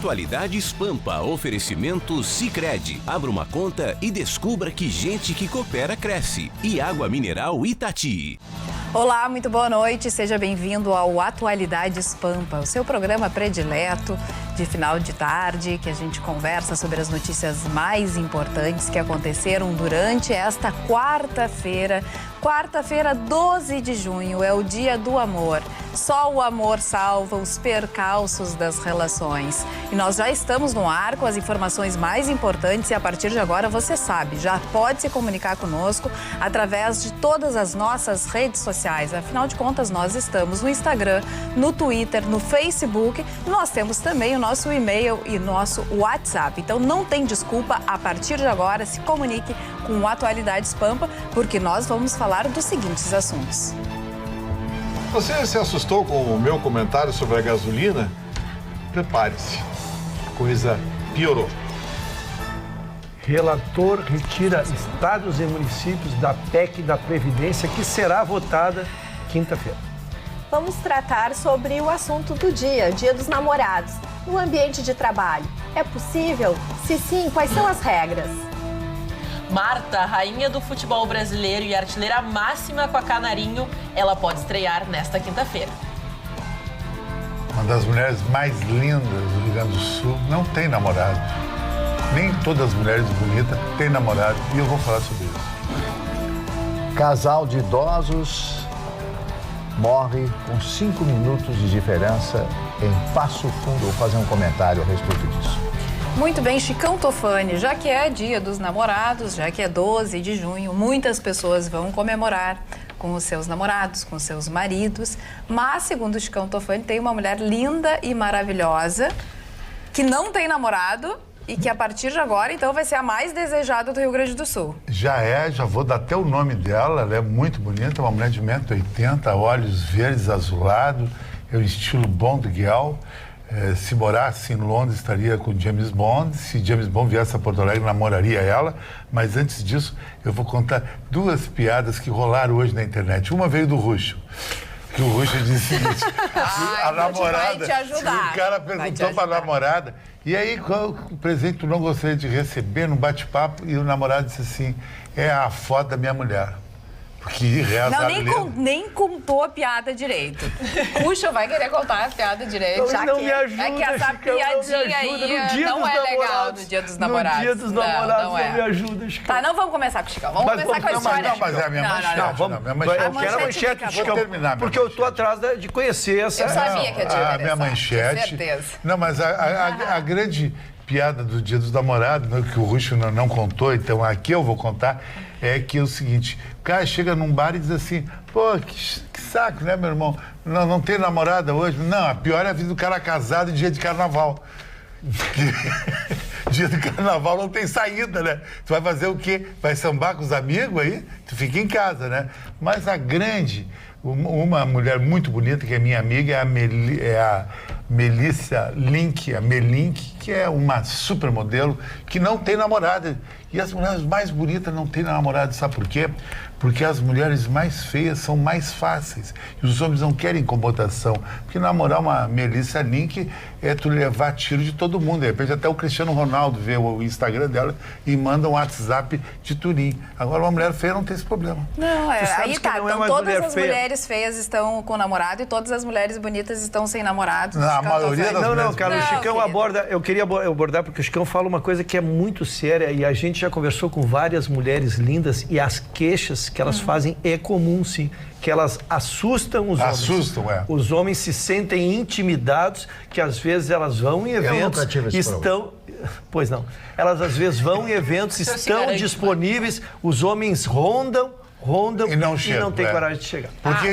Atualidades Pampa, oferecimento Sicredi. Abra uma conta e descubra que gente que coopera cresce. E Água Mineral Itati. Olá, muito boa noite. Seja bem-vindo ao Atualidades Pampa, o seu programa predileto de final de tarde, que a gente conversa sobre as notícias mais importantes que aconteceram durante esta quarta-feira. Quarta-feira, 12 de junho, é o Dia do Amor. Só o amor salva os percalços das relações. E nós já estamos no ar com as informações mais importantes e a partir de agora você sabe, já pode se comunicar conosco através de todas as nossas redes sociais. Afinal de contas, nós estamos no Instagram, no Twitter, no Facebook. Nós temos também o nosso e-mail e nosso WhatsApp. Então não tem desculpa, a partir de agora se comunique com o Atualidades Pampa, porque nós vamos falar dos seguintes assuntos. Você se assustou com o meu comentário sobre a gasolina? Prepare-se, a coisa piorou. Relator retira estados e municípios da PEC da Previdência, que será votada quinta-feira. Vamos tratar sobre o assunto do dia, Dia dos Namorados, no ambiente de trabalho. É possível? Se sim, quais são as regras? Marta, rainha do futebol brasileiro e artilheira máxima com a Canarinho, ela pode estrear nesta quinta-feira. Uma das mulheres mais lindas do Rio Grande do Sul não tem namorado. Nem todas as mulheres bonitas têm namorado e eu vou falar sobre isso. Casal de idosos morre com 5 minutos de diferença em Passo Fundo. Vou fazer um comentário a respeito disso. Muito bem, Chicão Tofani, já que é Dia dos Namorados, já que é 12 de junho, muitas pessoas vão comemorar com os seus namorados, com os seus maridos, mas, segundo o Chicão Tofani, tem uma mulher linda e maravilhosa que não tem namorado e que, a partir de agora, então, vai ser a mais desejada do Rio Grande do Sul. Já vou dar até o nome dela, ela é muito bonita, uma mulher de 1,80 m, olhos verdes azulados, é o estilo Bond Girl. Se morasse em Londres, estaria com James Bond. Se James Bond viesse a Porto Alegre, namoraria ela. Mas antes disso, eu vou contar 2 piadas que rolaram hoje na internet. Uma veio do Ruxo. Que o Ruxo disse o seguinte: a namorada. Vai te ajudar. O cara perguntou para a namorada: e aí, qual o presente tu não gostaria de receber num bate-papo? E o namorado disse assim: é a foto da minha mulher. Que reza. Não, nem contou a piada direito. Puxa, vai querer contar a piada direito. Não me ajuda, é que essa Chicão, piadinha aí não é legal no Dia dos Namorados. No Dia dos Namorados não é. Me ajuda, Chicão. Tá, não vamos começar com o Chicão. Vamos começar com a história. Não, mas é a minha manchete. Eu quero a manchete do Chicão. Vou terminar, porque eu tô atrás de conhecer essa. Eu sabia que a minha manchete. Certeza. Não, mas a grande piada do Dia dos Namorados, que o Ruxo não contou, então aqui eu vou contar, é que é o seguinte: o cara chega num bar e diz assim: pô, que saco, né, meu irmão? Não tem namorada hoje? Não, a pior é a vida do cara casado em dia de carnaval. Dia do carnaval não tem saída, né? Tu vai fazer o quê? Vai sambar com os amigos aí? Tu fica em casa, né? Mas uma mulher muito bonita, que é minha amiga, é a Melissa Link, a Melink, que é uma supermodelo que não tem namorada. E as mulheres mais bonitas não têm namorada, sabe por quê? Porque as mulheres mais feias são mais fáceis. E os homens não querem incomodação. Porque namorar uma Melissa Link é tu levar tiro de todo mundo. De repente até o Cristiano Ronaldo vê o Instagram dela e manda um WhatsApp de Turim. Agora uma mulher feia não tem esse problema. Não, aí tá. Então todas as feia. Mulheres feias estão com namorado e todas as mulheres bonitas estão sem namorado. A maioria das mulheres... Não, cara, o Chicão aborda... Eu queria abordar porque o Chicão fala uma coisa que é muito séria e a gente já conversou com várias mulheres lindas e as queixas que elas fazem é comum, sim, que elas assustam os homens. Assustam, é. Os homens se sentem intimidados, que às vezes elas vão em eventos, pois não. Elas às vezes vão em eventos, estão disponíveis, os homens rondam e não tem coragem de chegar. Porque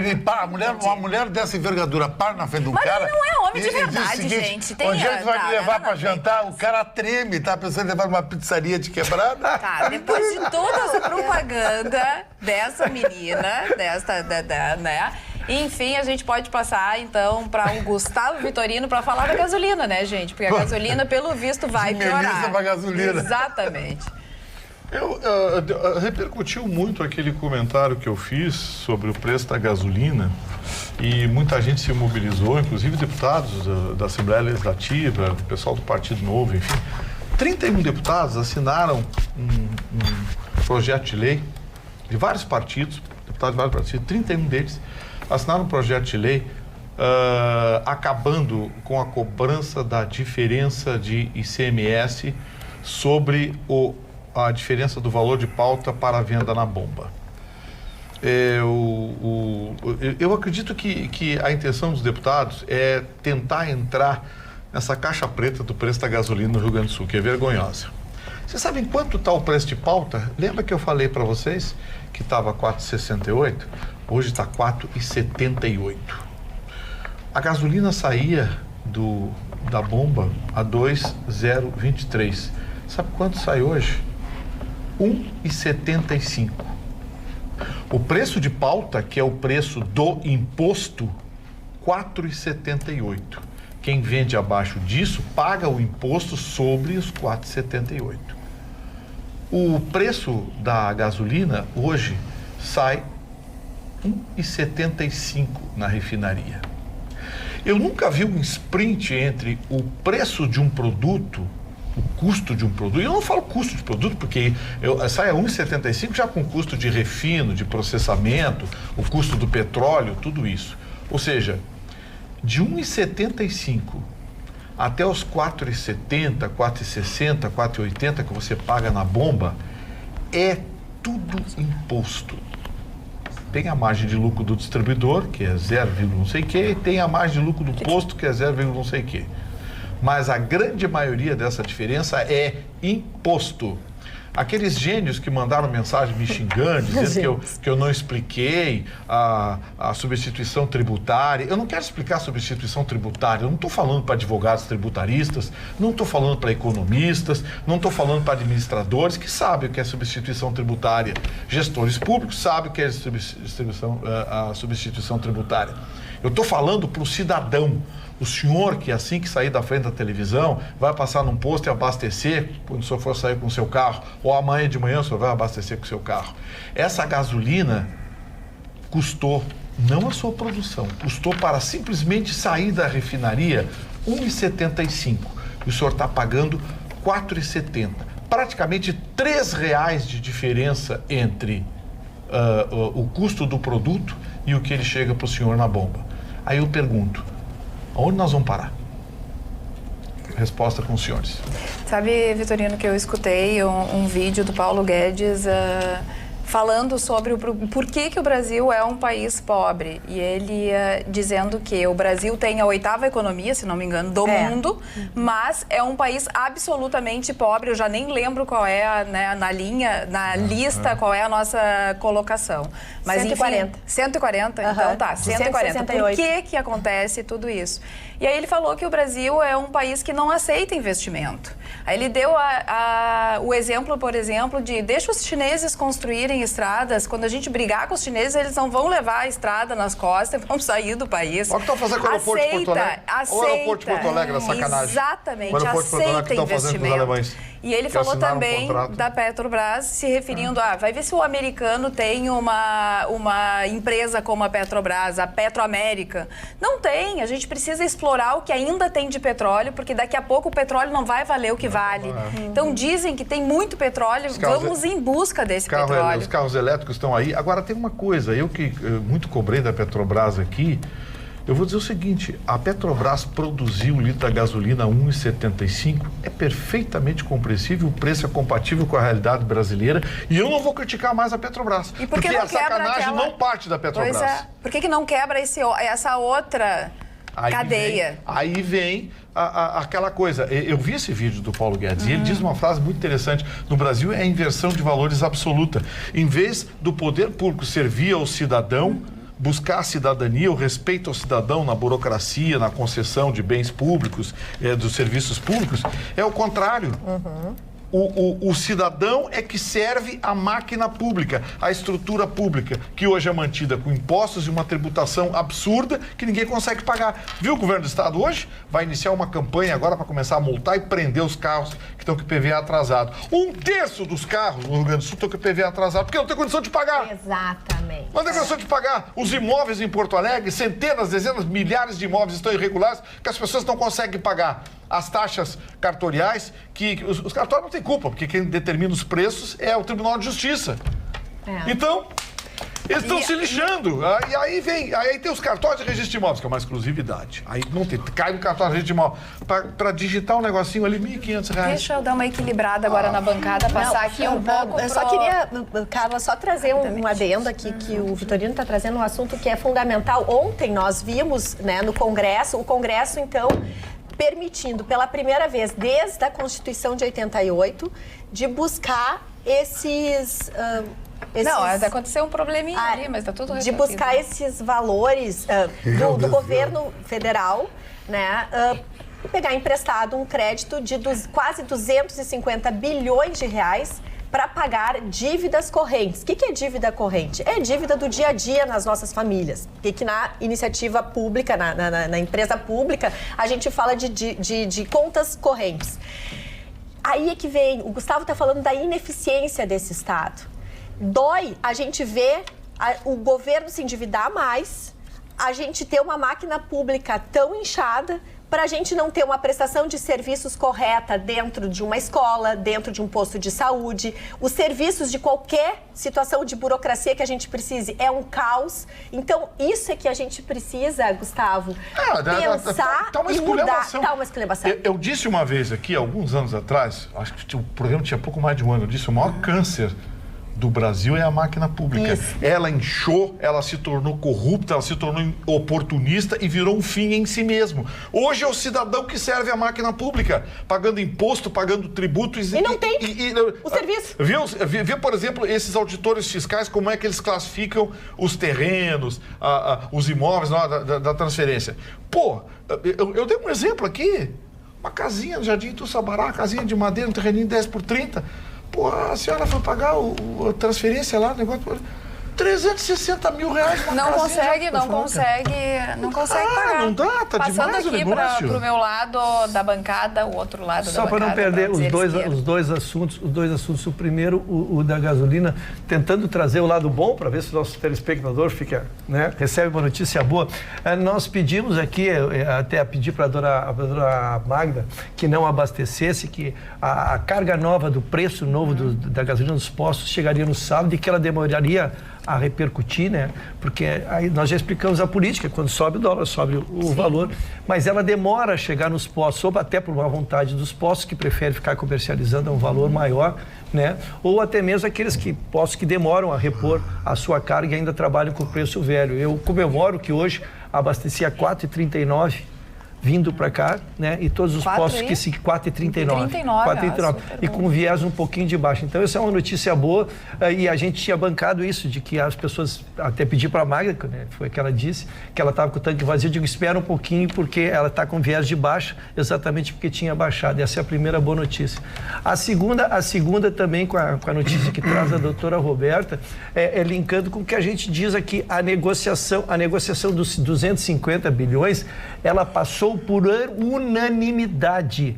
uma mulher dessa envergadura para na frente de um cara... Mas ele não é homem de verdade, gente. Onde é que vai me levar para jantar? O cara treme, tá pensando em levar uma pizzaria de quebrada? Tá, depois de toda essa propaganda dessa menina, né? Enfim, a gente pode passar, então, para o Gustavo Vitorino para falar da gasolina, né, gente? Porque a gasolina, pelo visto, vai piorar. Melissa pra gasolina. Exatamente. Repercutiu muito aquele comentário que eu fiz sobre o preço da gasolina e muita gente se mobilizou, inclusive deputados da Assembleia Legislativa, pessoal do Partido Novo, enfim. 31 deputados assinaram um projeto de lei de vários partidos, deputados de vários partidos, 31 deles assinaram um projeto de lei acabando com a cobrança da diferença de ICMS sobre a diferença do valor de pauta para a venda na bomba. Eu acredito que a intenção dos deputados é tentar entrar nessa caixa preta do preço da gasolina no Rio Grande do Sul, que é vergonhosa. Vocês sabem quanto está o preço de pauta? Lembra que eu falei para vocês que estava 4,68? Hoje está 4,78. A gasolina saía da bomba a 2,023. Sabe quanto sai hoje? 1,75. O preço de pauta, que é o preço do imposto, 4,78. Quem vende abaixo disso paga o imposto sobre os 4,78. O preço da gasolina hoje sai 1,75 na refinaria. Eu nunca vi um sprint entre o preço de um produto, o custo de um produto. Eu não falo custo de produto porque sai a 1,75 já com custo de refino, de processamento, o custo do petróleo, tudo isso. Ou seja, de 1,75 até os 4,70, 4,60, 4,80 que você paga na bomba, é tudo imposto. Tem a margem de lucro do distribuidor, que é 0, não sei o quê, e tem a margem de lucro do posto, que é 0, não sei o quê. Mas a grande maioria dessa diferença é imposto. Aqueles gênios que mandaram mensagem me xingando, dizendo que eu não expliquei a substituição tributária. Eu não quero explicar a substituição tributária, eu não estou falando para advogados tributaristas, não estou falando para economistas, não estou falando para administradores que sabem o que é substituição tributária. Gestores públicos sabem o que é a substituição tributária. Eu estou falando para o cidadão. O senhor que assim que sair da frente da televisão vai passar num posto e abastecer quando o senhor for sair com o seu carro, ou amanhã de manhã o senhor vai abastecer com o seu carro. Essa gasolina custou, não a sua produção, custou para simplesmente sair da refinaria R$ 1,75 e o senhor está pagando R$ 4,70. Praticamente R$ 3,00 de diferença entre o custo do produto e o que ele chega para o senhor na bomba. Aí eu pergunto, onde nós vamos parar? Resposta com os senhores. Sabe, Vitorino, que eu escutei um vídeo do Paulo Guedes falando sobre o porquê que o Brasil é um país pobre. E ele dizendo que o Brasil tem a 8ª economia, se não me engano, do mundo, mas é um país absolutamente pobre. Eu já nem lembro qual é, né, na lista, qual é a nossa colocação. Mas 140. Enfim, 140? Então tá, 140. Por que acontece tudo isso? E aí ele falou que o Brasil é um país que não aceita investimento. Aí ele deu o exemplo, por exemplo, de deixa os chineses construírem estradas. Quando a gente brigar com os chineses, eles não vão levar a estrada nas costas e vão sair do país. Olha o que estão fazendo com o aeroporto de Porto Alegre. Aceita. O aeroporto de Porto Alegre, na sacanagem. Exatamente, aceita investimento. E ele falou também da Petrobras, se referindo vai ver se o americano tem uma empresa como a Petrobras, a Petroamérica. Não tem, a gente precisa explorar o que ainda tem de petróleo, porque daqui a pouco o petróleo não vai valer o que vale. Então dizem que tem muito petróleo, vamos em busca desse petróleo. Os carros elétricos estão aí. Agora tem uma coisa, eu que muito cobrei da Petrobras aqui, eu vou dizer o seguinte, a Petrobras produziu um litro da gasolina a 1,75, é perfeitamente compreensível, o preço é compatível com a realidade brasileira e eu não vou criticar mais a Petrobras, e porque a sacanagem não parte da Petrobras. Pois é, por que não quebra essa outra cadeia? Aí vem aquela coisa, eu vi esse vídeo do Paulo Guedes e ele diz uma frase muito interessante, no Brasil é a inversão de valores absoluta, em vez do poder público servir ao cidadão, buscar a cidadania, o respeito ao cidadão na burocracia, na concessão de bens públicos, dos serviços públicos, é o contrário. O cidadão é que serve a máquina pública, a estrutura pública, que hoje é mantida com impostos e uma tributação absurda que ninguém consegue pagar. Viu o governo do estado hoje? Vai iniciar uma campanha agora para começar a multar e prender os carros que estão com IPVA atrasado. 1/3 dos carros no Rio Grande do Sul estão com IPVA atrasado, porque não tem condição de pagar. Exatamente. Não tem condição de pagar. Os imóveis em Porto Alegre, centenas, dezenas, milhares de imóveis estão irregulares que as pessoas não conseguem pagar. As taxas cartoriais, que os cartórios não têm culpa, porque quem determina os preços é o Tribunal de Justiça. Então, eles estão se lixando. Aí tem os cartórios de registro de imóveis, que é uma exclusividade. Aí não tem, cai no cartório de registro de imóveis. Para digitar um negocinho ali, R$1.500. Deixa eu dar uma equilibrada agora na bancada, passar aqui um pouco. Eu só queria, Carla, só trazer um adendo aqui, que o Vitorino está trazendo um assunto que é fundamental. Ontem nós vimos, né, no Congresso, o Congresso, então, permitindo pela primeira vez, desde a Constituição de 88, de buscar esses... Não, aconteceu um probleminha ali, mas está tudo resolvido. De buscar esses valores do governo federal, né? Pegar emprestado um crédito de quase 250 bilhões de reais para pagar dívidas correntes. O que é dívida corrente? É dívida do dia a dia nas nossas famílias. E que na iniciativa pública, na empresa pública, a gente fala de contas correntes. Aí é que vem, o Gustavo está falando da ineficiência desse Estado. Dói a gente ver o governo se endividar mais, a gente ter uma máquina pública tão inchada, para a gente não ter uma prestação de serviços correta dentro de uma escola, dentro de um posto de saúde. Os serviços de qualquer situação de burocracia que a gente precise é um caos. Então, isso é que a gente precisa, Gustavo, pensar e mudar. Tá uma esculhambação. Eu disse uma vez aqui, alguns anos atrás, acho que o programa tinha pouco mais de um ano, eu disse o maior câncer do Brasil é a máquina pública. Isso. Ela inchou, ela se tornou corrupta, ela se tornou oportunista e virou um fim em si mesmo. Hoje é o cidadão que serve a máquina pública, pagando imposto, pagando tributos. E não tem o serviço. Viu, por exemplo, esses auditores fiscais, como é que eles classificam os terrenos, os imóveis da transferência. Pô, eu dei um exemplo aqui, uma casinha no Jardim Ituçabará, casinha de madeira, um terreninho 10x30. Pô, a senhora foi pagar a transferência lá, o negócio... 360 mil reais. Não consegue pagar. Não dá, tá Passando demais aqui para o meu lado da bancada, o outro lado da bancada. Só para não perder os dois assuntos. O primeiro, o da gasolina, tentando trazer o lado bom, para ver se o nosso telespectador fica, né, recebe uma notícia boa. Nós pedimos aqui, até pedir para a doutora Magda, que não abastecesse, que a carga nova do preço novo da gasolina nos postos chegaria no sábado e que ela demoraria a repercutir, né? Porque aí nós já explicamos a política, quando sobe o dólar, sobe o valor, mas ela demora a chegar nos postos, ou até por uma vontade dos postos que preferem ficar comercializando a um valor maior, né? Ou até mesmo aqueles postos que demoram a repor a sua carga e ainda trabalham com preço velho. Eu comemoro que hoje abasteci a 4,39 vindo para cá, né? E todos os postos que se 4,39 e com viés um pouquinho de baixo. Então, essa é uma notícia boa e a gente tinha bancado isso, de que as pessoas, até pedi para a Magda, né? Foi o que ela disse, que ela estava com o tanque vazio. Eu digo, espera um pouquinho, porque ela está com viés de baixa, exatamente porque tinha baixado. Essa é a primeira boa notícia. A segunda também, com a notícia que traz a doutora Roberta, linkando com o que a gente diz aqui, a negociação dos 250 bilhões, ela passou por unanimidade.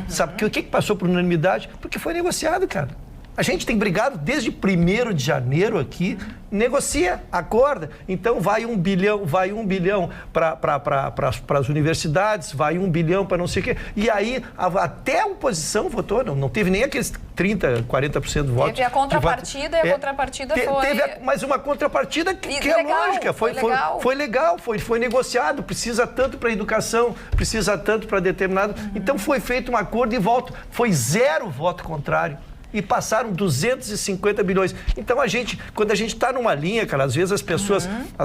Sabe o que passou por unanimidade? Porque foi negociado, cara. A gente tem brigado desde 1º de janeiro aqui, negocia, acorda. Então vai 1 bilhão para as universidades, vai 1 bilhão para não sei o quê. E aí até a oposição votou, não teve nem aqueles 30%, 40% de votos. Teve a contrapartida e a contrapartida foi... Teve mais uma contrapartida que é lógica. Foi negociado, precisa tanto para a educação, precisa tanto para determinado... Então foi feito um acordo e voto. Foi 0 voto contrário. E passaram 250 bilhões. Então, quando a gente está numa linha, cara, às vezes as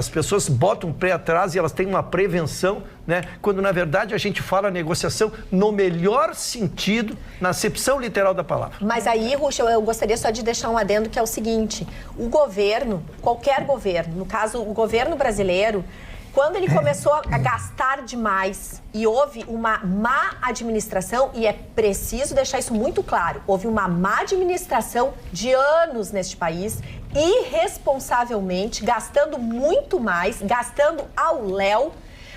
pessoas botam um pé atrás e elas têm uma prevenção, né? Quando, na verdade, a gente fala negociação no melhor sentido, na acepção literal da palavra. Mas aí, Ruxa, eu gostaria só de deixar um adendo, que é o seguinte: o governo, qualquer governo, no caso, o governo brasileiro, Quando ele começou a gastar demais e houve uma má administração, e é preciso deixar isso muito claro, houve uma má administração de anos neste país, irresponsavelmente, gastando muito mais, gastando ao léu,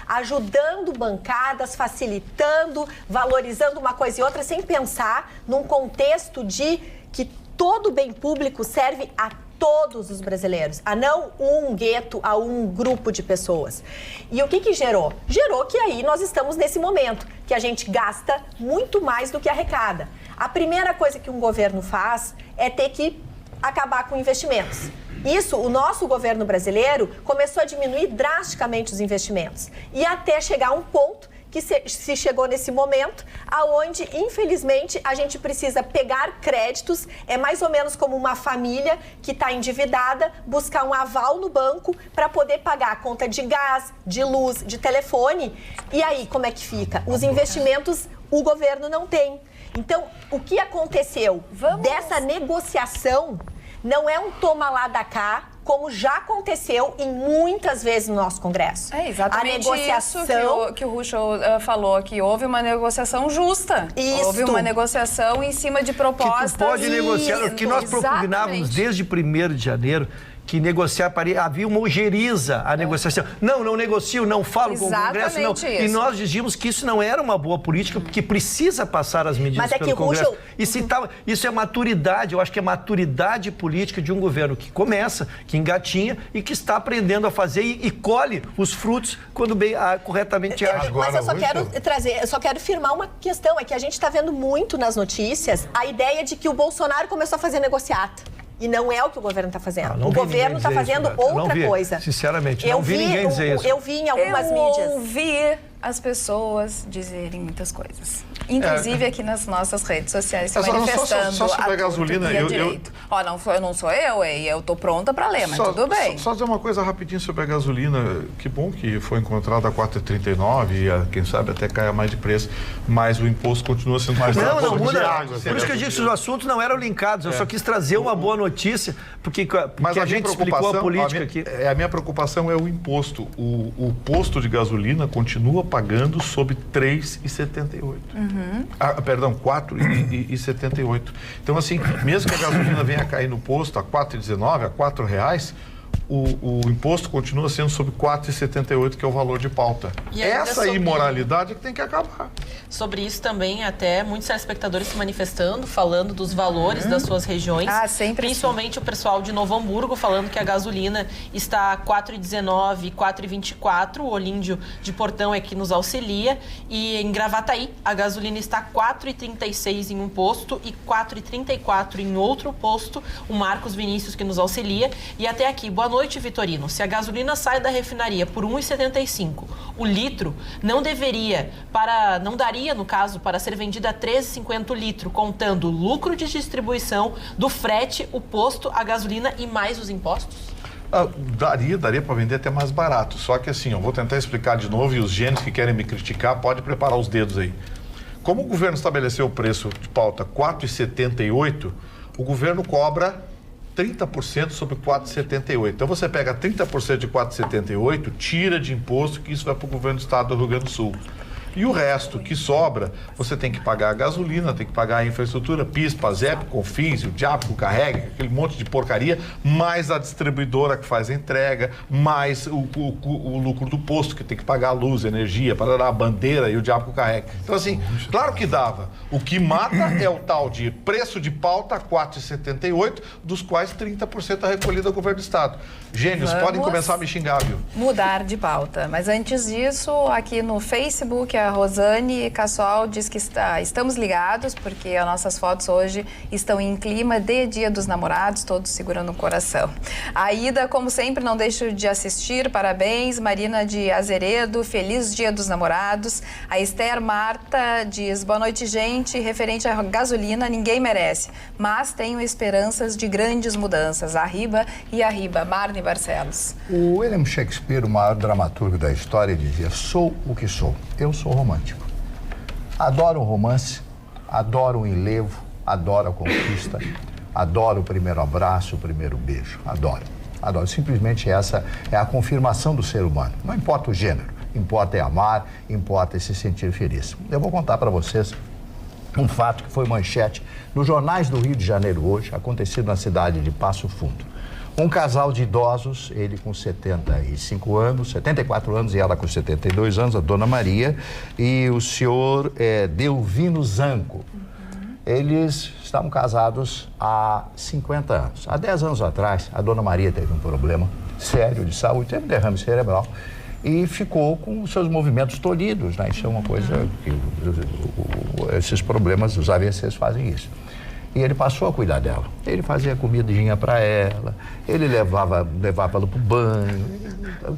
ajudando bancadas, facilitando, valorizando uma coisa e outra, sem pensar num contexto de que todo bem público serve a todos os brasileiros, a não um gueto, a um grupo de pessoas. E o que gerou? Gerou que aí nós estamos nesse momento, que a gente gasta muito mais do que arrecada. A primeira coisa que um governo faz é ter que acabar com investimentos. Isso, o nosso governo brasileiro começou a diminuir drasticamente os investimentos. E até chegar a um ponto que se chegou nesse momento, aonde, infelizmente, a gente precisa pegar créditos, é mais ou menos como uma família que está endividada, buscar um aval no banco para poder pagar a conta de gás, de luz, de telefone. E aí, como é que fica? Os investimentos o governo não tem. Então, o que aconteceu dessa negociação não é um toma lá da cá, como já aconteceu em muitas vezes no nosso Congresso. É exatamente a negociação isso que o Ruschel falou, que houve uma negociação justa. Houve uma negociação em cima de propostas. Que tu pode negociar, o que nós propugnávamos desde 1º de janeiro, que negociar, havia uma ojeriza a negociação. Não negocio, não falo com o Congresso, não. E nós dizíamos que isso não era uma boa política, porque precisa passar as medidas pelo Congresso. Isso é maturidade, eu acho que é maturidade política de um governo que começa, que engatinha e que está aprendendo a fazer e colhe os frutos quando bem corretamente age. Mas eu só quero firmar uma questão, é que a gente está vendo muito nas notícias a ideia de que o Bolsonaro começou a fazer negociata. E não é o que o governo está fazendo. O governo está fazendo outra coisa. Sinceramente, não vi ninguém dizer isso. Eu vi em algumas mídias. Eu ouvi as pessoas dizerem muitas coisas. Inclusive aqui nas nossas redes sociais, se manifestando. Só sobre a gasolina, não sou eu, eu tô pronta para ler, mas tudo bem. Só dizer uma coisa rapidinho sobre a gasolina. Que bom que foi encontrada a 4,39 e quem sabe até caia mais de preço, mas o imposto continua sendo mais alto. Não muda. Por isso que eu disse que os assuntos não eram linkados. Eu só quis trazer uma boa notícia, porque a gente explicou a política aqui. A minha preocupação é o imposto. O posto de gasolina continua pagando sob 3,78. Perdão, 4,78. Então, assim, mesmo que a gasolina venha a cair no posto a 4,19, a R$4, o imposto continua sendo sobre 4,78, que é o valor de pauta. Essa imoralidade é que tem que acabar. Sobre isso também, até muitos telespectadores se manifestando, falando dos valores das suas regiões. Principalmente o pessoal de Novo Hamburgo, falando que a gasolina está 4,19, 4,24. O Olíndio de Portão é que nos auxilia. E em Gravataí, a gasolina está 4,36 em um posto e 4,34 em outro posto. O Marcos Vinícius que nos auxilia. E até aqui, boa noite, Vitorino. Se a gasolina sai da refinaria por 1,75, o litro não daria, no caso, para ser vendida a 13,50 o litro, contando o lucro de distribuição do frete, o posto, a gasolina e mais os impostos? Daria para vender até mais barato. Só que assim, eu vou tentar explicar de novo e os gênios que querem me criticar, pode preparar os dedos aí. Como o governo estabeleceu o preço de pauta 4,78, o governo cobra 30% sobre 4,78. Então você pega 30% de 4,78, tira de imposto, que isso vai para o governo do estado do Rio Grande do Sul. E o resto que sobra, você tem que pagar a gasolina, tem que pagar a infraestrutura, PIS, PASEP, CONFINS, o diabo que carrega, aquele monte de porcaria, mais a distribuidora que faz a entrega, mais o lucro do posto, que tem que pagar a luz, a energia, para a bandeira e o diabo que carrega. Então, assim, claro que dava. O que mata é o tal de preço de pauta 4,78, dos quais 30% é recolhido ao governo do estado. Gênios, podem começar a me xingar, viu? Mudar de pauta. Mas antes disso, aqui no Facebook, a Rosane Cassol diz que estamos ligados, porque as nossas fotos hoje estão em clima de Dia dos Namorados, todos segurando o coração. A Ida, como sempre, não deixa de assistir, parabéns. Marina de Azeredo, feliz Dia dos Namorados. A Esther Marta diz, boa noite, gente, referente à gasolina, ninguém merece, mas tenho esperanças de grandes mudanças. Arriba e arriba. Marne Barcelos. O William Shakespeare, o maior dramaturgo da história, dizia, sou o que sou. Eu sou romântico. Adoro o romance, adoro o enlevo, adoro a conquista, adoro o primeiro abraço, o primeiro beijo, adoro. Adoro. Simplesmente essa é a confirmação do ser humano. Não importa o gênero, importa é amar, importa é se sentir feliz. Eu vou contar para vocês um fato que foi manchete nos jornais do Rio de Janeiro hoje, acontecido na cidade de Passo Fundo. Um casal de idosos, ele com 75 anos, 74 anos e ela com 72 anos, a dona Maria, e o senhor Delvino Zanco. Eles estavam casados há 50 anos. Há 10 anos atrás, a dona Maria teve um problema sério de saúde, teve um derrame cerebral e ficou com os seus movimentos tolhidos, né? Isso é uma coisa que esses problemas, os AVCs fazem isso. E ele passou a cuidar dela. Ele fazia comidinha para ela, ele levava ela para o banho,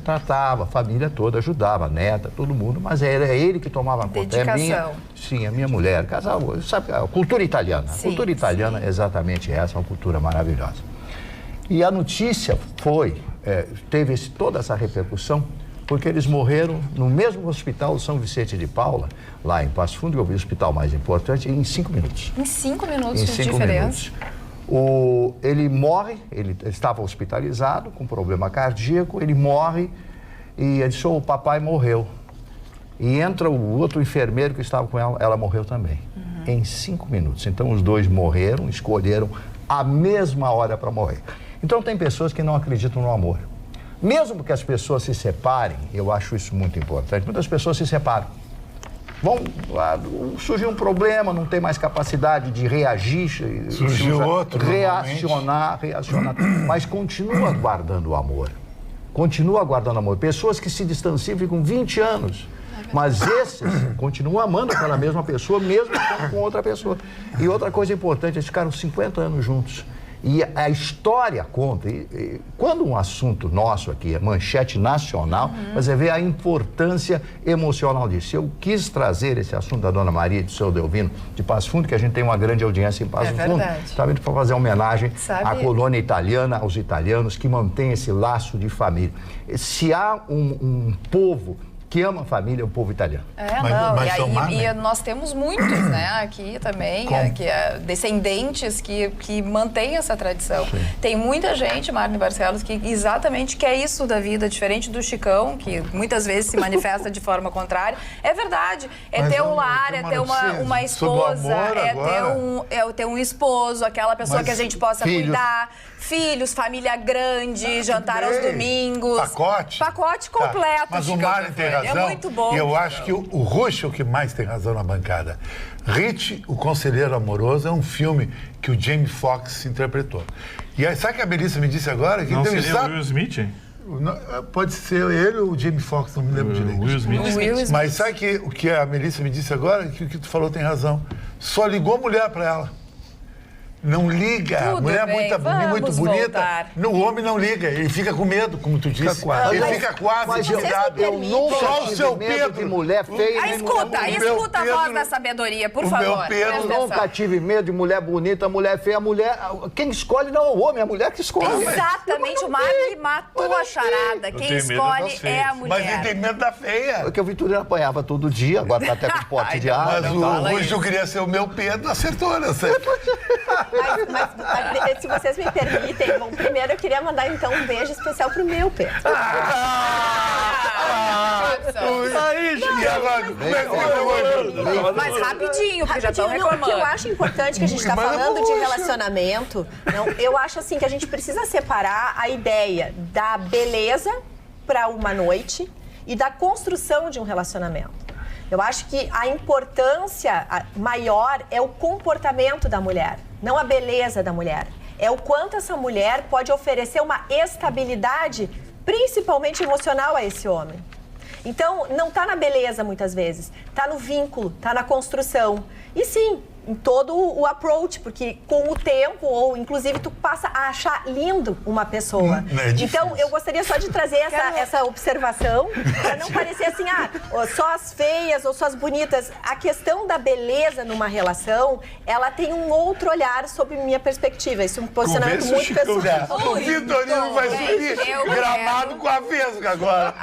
tratava a família toda, ajudava a neta, todo mundo, mas era ele que tomava conta. Dedicação. Sim, a minha mulher, casal, sabe, a cultura italiana. Sim, a cultura italiana é exatamente essa, uma cultura maravilhosa. E a notícia teve toda essa repercussão, porque eles morreram no mesmo hospital São Vicente de Paula, lá em Passo Fundo, que é o hospital mais importante, em 5 minutos. Em 5 minutos de diferença? Ele morre, ele estava hospitalizado com problema cardíaco, ele morre e ele disse, o papai morreu. E entra o outro enfermeiro que estava com ela morreu também, em 5 minutos. Então os dois morreram, escolheram a mesma hora para morrer. Então tem pessoas que não acreditam no amor. Mesmo que as pessoas se separem, eu acho isso muito importante, muitas pessoas se separam. Surgiu um problema, não tem mais capacidade de reagir, reacionar, mas continua guardando o amor. Continua guardando amor. Pessoas que se distanciam ficam 20 anos, mas esses continuam amando aquela mesma pessoa, mesmo estando com outra pessoa. E outra coisa importante, eles ficaram 50 anos juntos. E a história conta, quando um assunto nosso aqui é manchete nacional, você vê a importância emocional disso. Eu quis trazer esse assunto da dona Maria e do seu Delvino de Passo Fundo, que a gente tem uma grande audiência em Passo Fundo, justamente para fazer homenagem à colônia italiana, aos italianos que mantêm esse laço de família. Se há um povo que ama a família, é o povo italiano. E nós temos muitos, né, aqui também, descendentes que mantêm essa tradição. Sim. Tem muita gente, Marne Barcelos, que exatamente quer isso da vida, diferente do Chicão, que muitas vezes se manifesta de forma contrária. É verdade, ter um lar, ter uma esposa, ter um esposo, aquela pessoa que a gente possa cuidar, filhos, família grande, jantar aos domingos. Pacote completo. Mas o Marne tem razão. É muito bom. E eu acho que o Rush é o que mais tem razão na bancada. Rich, o Conselheiro Amoroso, é um filme que o Jamie Foxx interpretou. E aí, sabe o que a Melissa me disse agora? Que não seria o Will Smith? Pode ser ele ou o Jamie Foxx, não me lembro direito. Will Smith. Mas sabe o que a Melissa me disse agora? Que o que tu falou tem razão. Só ligou a mulher para ela. Não liga, a mulher é muito bonita. O homem não liga, ele fica com medo, como tu disse. Ele fica quase intimidado. Eu nunca tive medo de mulher feia. Escuta a voz da sabedoria, por favor. Eu nunca tive medo de mulher bonita, mulher feia. Quem escolhe não é o homem, é a mulher que escolhe. Exatamente, o Marque matou a charada. Quem escolhe é a mulher. Mas ele tem medo da feia. Porque o Vitorino apanhava todo dia, agora tá até com pote de ar. Mas o Rujo queria ser o meu Pedro, acertou, né? Mas se vocês me permitem, bom, primeiro eu queria mandar então um beijo especial pro meu Pedro. Mas rapidinho, porque já estão reclamando. O que eu acho importante que a gente está falando de relacionamento, eu acho assim que a gente precisa separar a ideia da beleza para uma noite e da construção de um relacionamento. Eu acho que a importância maior é o comportamento da mulher, não a beleza da mulher. É o quanto essa mulher pode oferecer uma estabilidade, principalmente emocional, a esse homem. Então, não está na beleza, muitas vezes. Está no vínculo, está na construção. E sim, em todo o approach, porque com o tempo, ou inclusive tu passa a achar lindo uma pessoa. Então, eu gostaria só de trazer essa observação, para não parecer assim, só as feias ou só as bonitas. A questão da beleza numa relação, ela tem um outro olhar sob minha perspectiva. Isso é um posicionamento muito pessoal. O Vitorino vai subir gramado com a Vesga agora.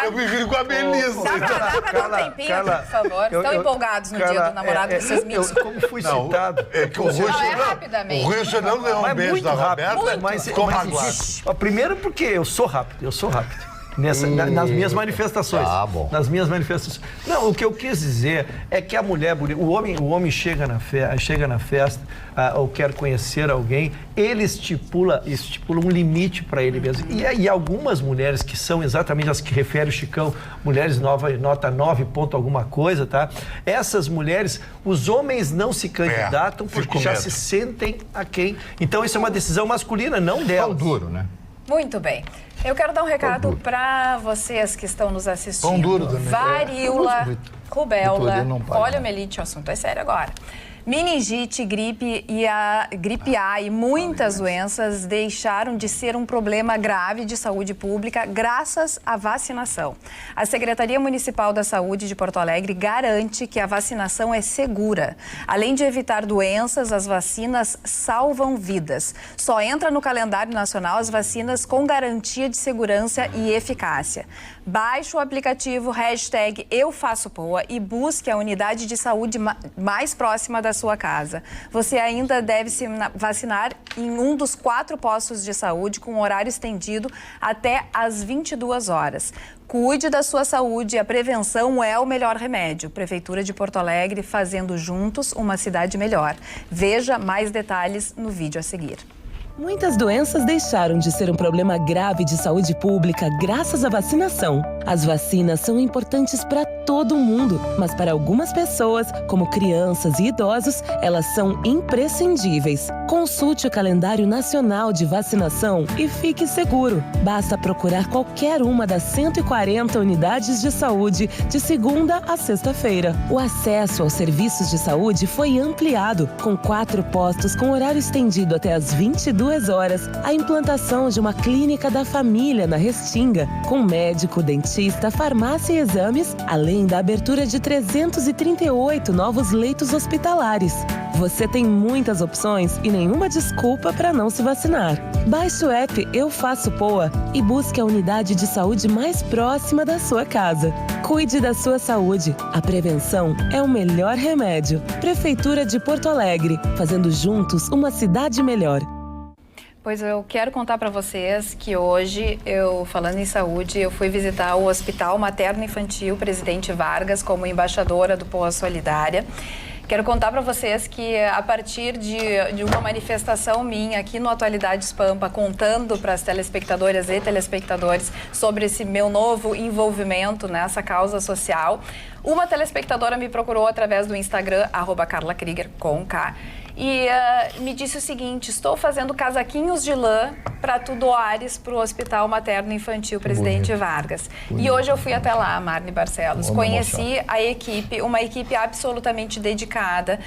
Eu me viro com a Melissa. Dá pra dar um tempinho, por favor? Estão empolgados no dia do namorado, vocês como fui citado... É que o Richard não deu um beijo da Roberta, mas ficou magoado. Primeiro porque eu sou rápido. Nas minhas manifestações. Ah, bom. Nas minhas manifestações. Não, o que eu quis dizer é que a mulher bonita, o homem chega na festa, ou quer conhecer alguém, ele estipula um limite para ele mesmo. E algumas mulheres que são exatamente as que refere o Chicão, mulheres nota 9 ponto alguma coisa, tá? Essas mulheres, os homens não se candidatam porque já se sentem aquém. Então isso é uma decisão masculina, não delas. Pão duro, né? Muito bem. Eu quero dar um recado para vocês que estão nos assistindo. Pão duro também. Varíola, rubéola, poliomielite, o assunto é sério agora. Meningite, gripe A e muitas doenças deixaram de ser um problema grave de saúde pública graças à vacinação. A Secretaria Municipal da Saúde de Porto Alegre garante que a vacinação é segura. Além de evitar doenças, as vacinas salvam vidas. Só entra no calendário nacional as vacinas com garantia de segurança e eficácia. Baixe o aplicativo #EuFaçoPoa e busque a unidade de saúde mais próxima da sua casa. Você ainda deve se vacinar em um dos 4 postos de saúde com horário estendido até às 22 horas. Cuide da sua saúde, a prevenção é o melhor remédio. Prefeitura de Porto Alegre, fazendo juntos uma cidade melhor. Veja mais detalhes no vídeo a seguir. Muitas doenças deixaram de ser um problema grave de saúde pública graças à vacinação. As vacinas são importantes para todo mundo, mas para algumas pessoas, como crianças e idosos, elas são imprescindíveis. Consulte o calendário nacional de vacinação e fique seguro. Basta procurar qualquer uma das 140 unidades de saúde de segunda a sexta-feira. O acesso aos serviços de saúde foi ampliado, com 4 postos com horário estendido até às 22 horas, a implantação de uma clínica da família na Restinga, com médico, dentista, farmácia e exames, além da abertura de 338 novos leitos hospitalares. Você tem muitas opções e nenhuma desculpa para não se vacinar. Baixe o app Eu Faço Poa e busque a unidade de saúde mais próxima da sua casa. Cuide da sua saúde. A prevenção é o melhor remédio. Prefeitura de Porto Alegre, fazendo juntos uma cidade melhor. Pois eu quero contar para vocês que hoje, falando em saúde, eu fui visitar o Hospital Materno Infantil Presidente Vargas como embaixadora do Poa Solidária. Quero contar para vocês que a partir de uma manifestação minha aqui no Atualidades Pampa, contando para as telespectadoras e telespectadores sobre esse meu novo envolvimento nessa causa social, uma telespectadora me procurou através do Instagram, @CarlaKrieger, com K, e me disse o seguinte: estou fazendo casaquinhos de lã para tu doares para o Hospital Materno Infantil Presidente Vargas. E hoje eu fui até lá, Marne Barcelos. Conheci a equipe, uma equipe absolutamente dedicada.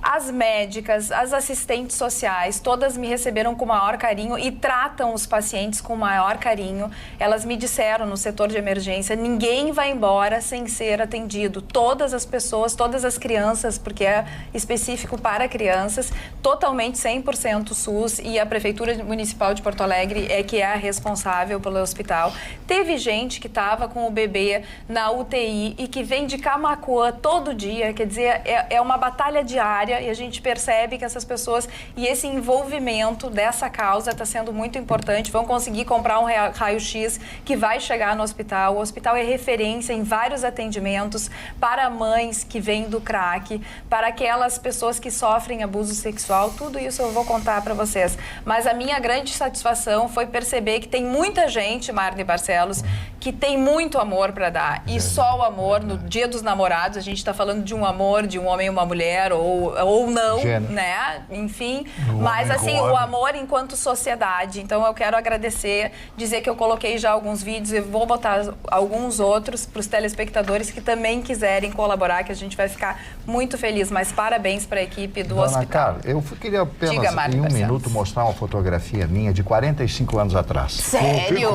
As médicas, as assistentes sociais, todas me receberam com o maior carinho e tratam os pacientes com o maior carinho. Elas me disseram no setor de emergência, ninguém vai embora sem ser atendido. Todas as pessoas, todas as crianças, porque é específico para crianças, totalmente 100% SUS, e a Prefeitura Municipal de Porto Alegre é que é a responsável pelo hospital. Teve gente que estava com o bebê na UTI e que vem de Camaquã todo dia, quer dizer, é uma batalha diária. E a gente percebe que essas pessoas e esse envolvimento dessa causa está sendo muito importante. Vão conseguir comprar um raio-x que vai chegar no hospital. O hospital é referência em vários atendimentos para mães que vêm do crack, para aquelas pessoas que sofrem abuso sexual. Tudo isso eu vou contar para vocês. Mas a minha grande satisfação foi perceber que tem muita gente, Marne Barcelos, que tem muito amor para dar. E só o amor, no Dia dos Namorados, a gente está falando de um amor, de um homem e uma mulher, ou não, né? Enfim, mas assim, o amor enquanto sociedade. Então eu quero agradecer, dizer que eu coloquei já alguns vídeos e vou botar alguns outros para os telespectadores que também quiserem colaborar, que a gente vai ficar muito feliz. Mas parabéns para a equipe do hospital. Carla, eu queria apenas em um minuto mostrar uma fotografia minha de 45 anos atrás. Sério?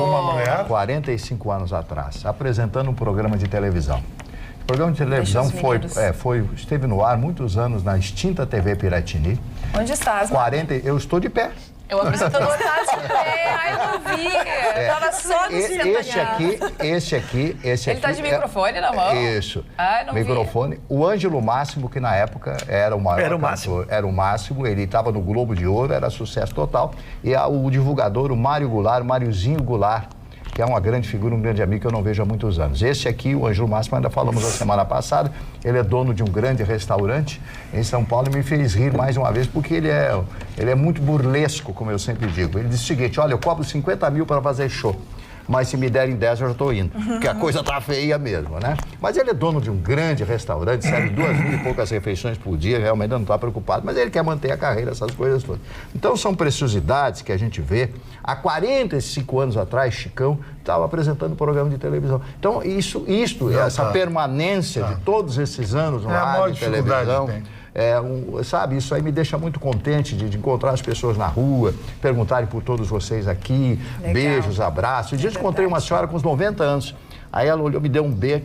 45 anos atrás, apresentando um programa de televisão. O programa de televisão esteve no ar muitos anos na extinta TV Piratini. Onde estás? Eu estou de pé. O apresentador tá de pé, ai, eu não vi. Tava só no Esse aqui. Ele tá de microfone na mão? Isso. Ai, não microfone. Vi. O Ângelo Máximo, que na época era o maior cantor. Era o Máximo. Ele estava no Globo de Ouro, era sucesso total. E o divulgador, o Mário Goulart, o Máriozinho Goulart, que é uma grande figura, um grande amigo que eu não vejo há muitos anos. Esse aqui, o Ângelo Máximo, ainda falamos a semana passada, ele é dono de um grande restaurante em São Paulo e me fez rir mais uma vez, porque ele é muito burlesco, como eu sempre digo. Ele disse o seguinte: olha, eu cobro 50 mil para fazer show, mas se me derem 10 eu já estou indo, porque a coisa tá feia mesmo, né? Mas ele é dono de um grande restaurante, serve 2.000 e poucas refeições por dia, realmente não está preocupado, mas ele quer manter a carreira, essas coisas todas. Então são preciosidades que a gente vê. Há 45 anos atrás, Chicão estava apresentando um programa de televisão. Então essa permanência de todos esses anos no rádio e televisão... sabe, isso aí me deixa muito contente de encontrar as pessoas na rua, perguntarem por todos vocês aqui, legal. Beijos, abraços. Um dia eu encontrei uma senhora com uns 90 anos. Aí ela olhou, me deu um beijo.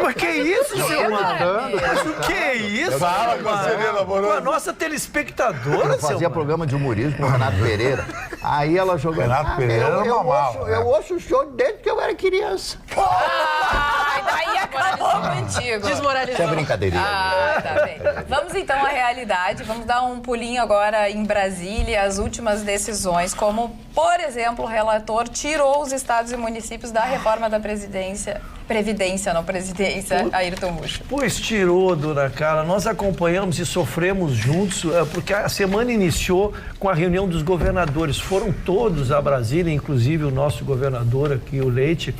Mas que isso, seu mano? Mas o que é isso? Fala com a Serena Moroni. Com a nossa telespectadora, eu fazia programa de humorismo com o Renato Pereira. Aí ela jogou... Renato Pereira era normal. Eu ouço o show desde que eu era criança. Daí acabou contigo. Desmoralizou. Isso é brincadeirinha. Tá bem. Vamos então à realidade. Vamos dar um pulinho agora em Brasília, as últimas decisões, como, por exemplo, o relator tirou os estados e municípios da reforma da Previdência, Ayrton Bucho. Pois tirou, dona Carla. Nós acompanhamos e sofremos juntos, porque a semana iniciou com a reunião dos governadores. Foram todos a Brasília, inclusive o nosso governador aqui, o Leite,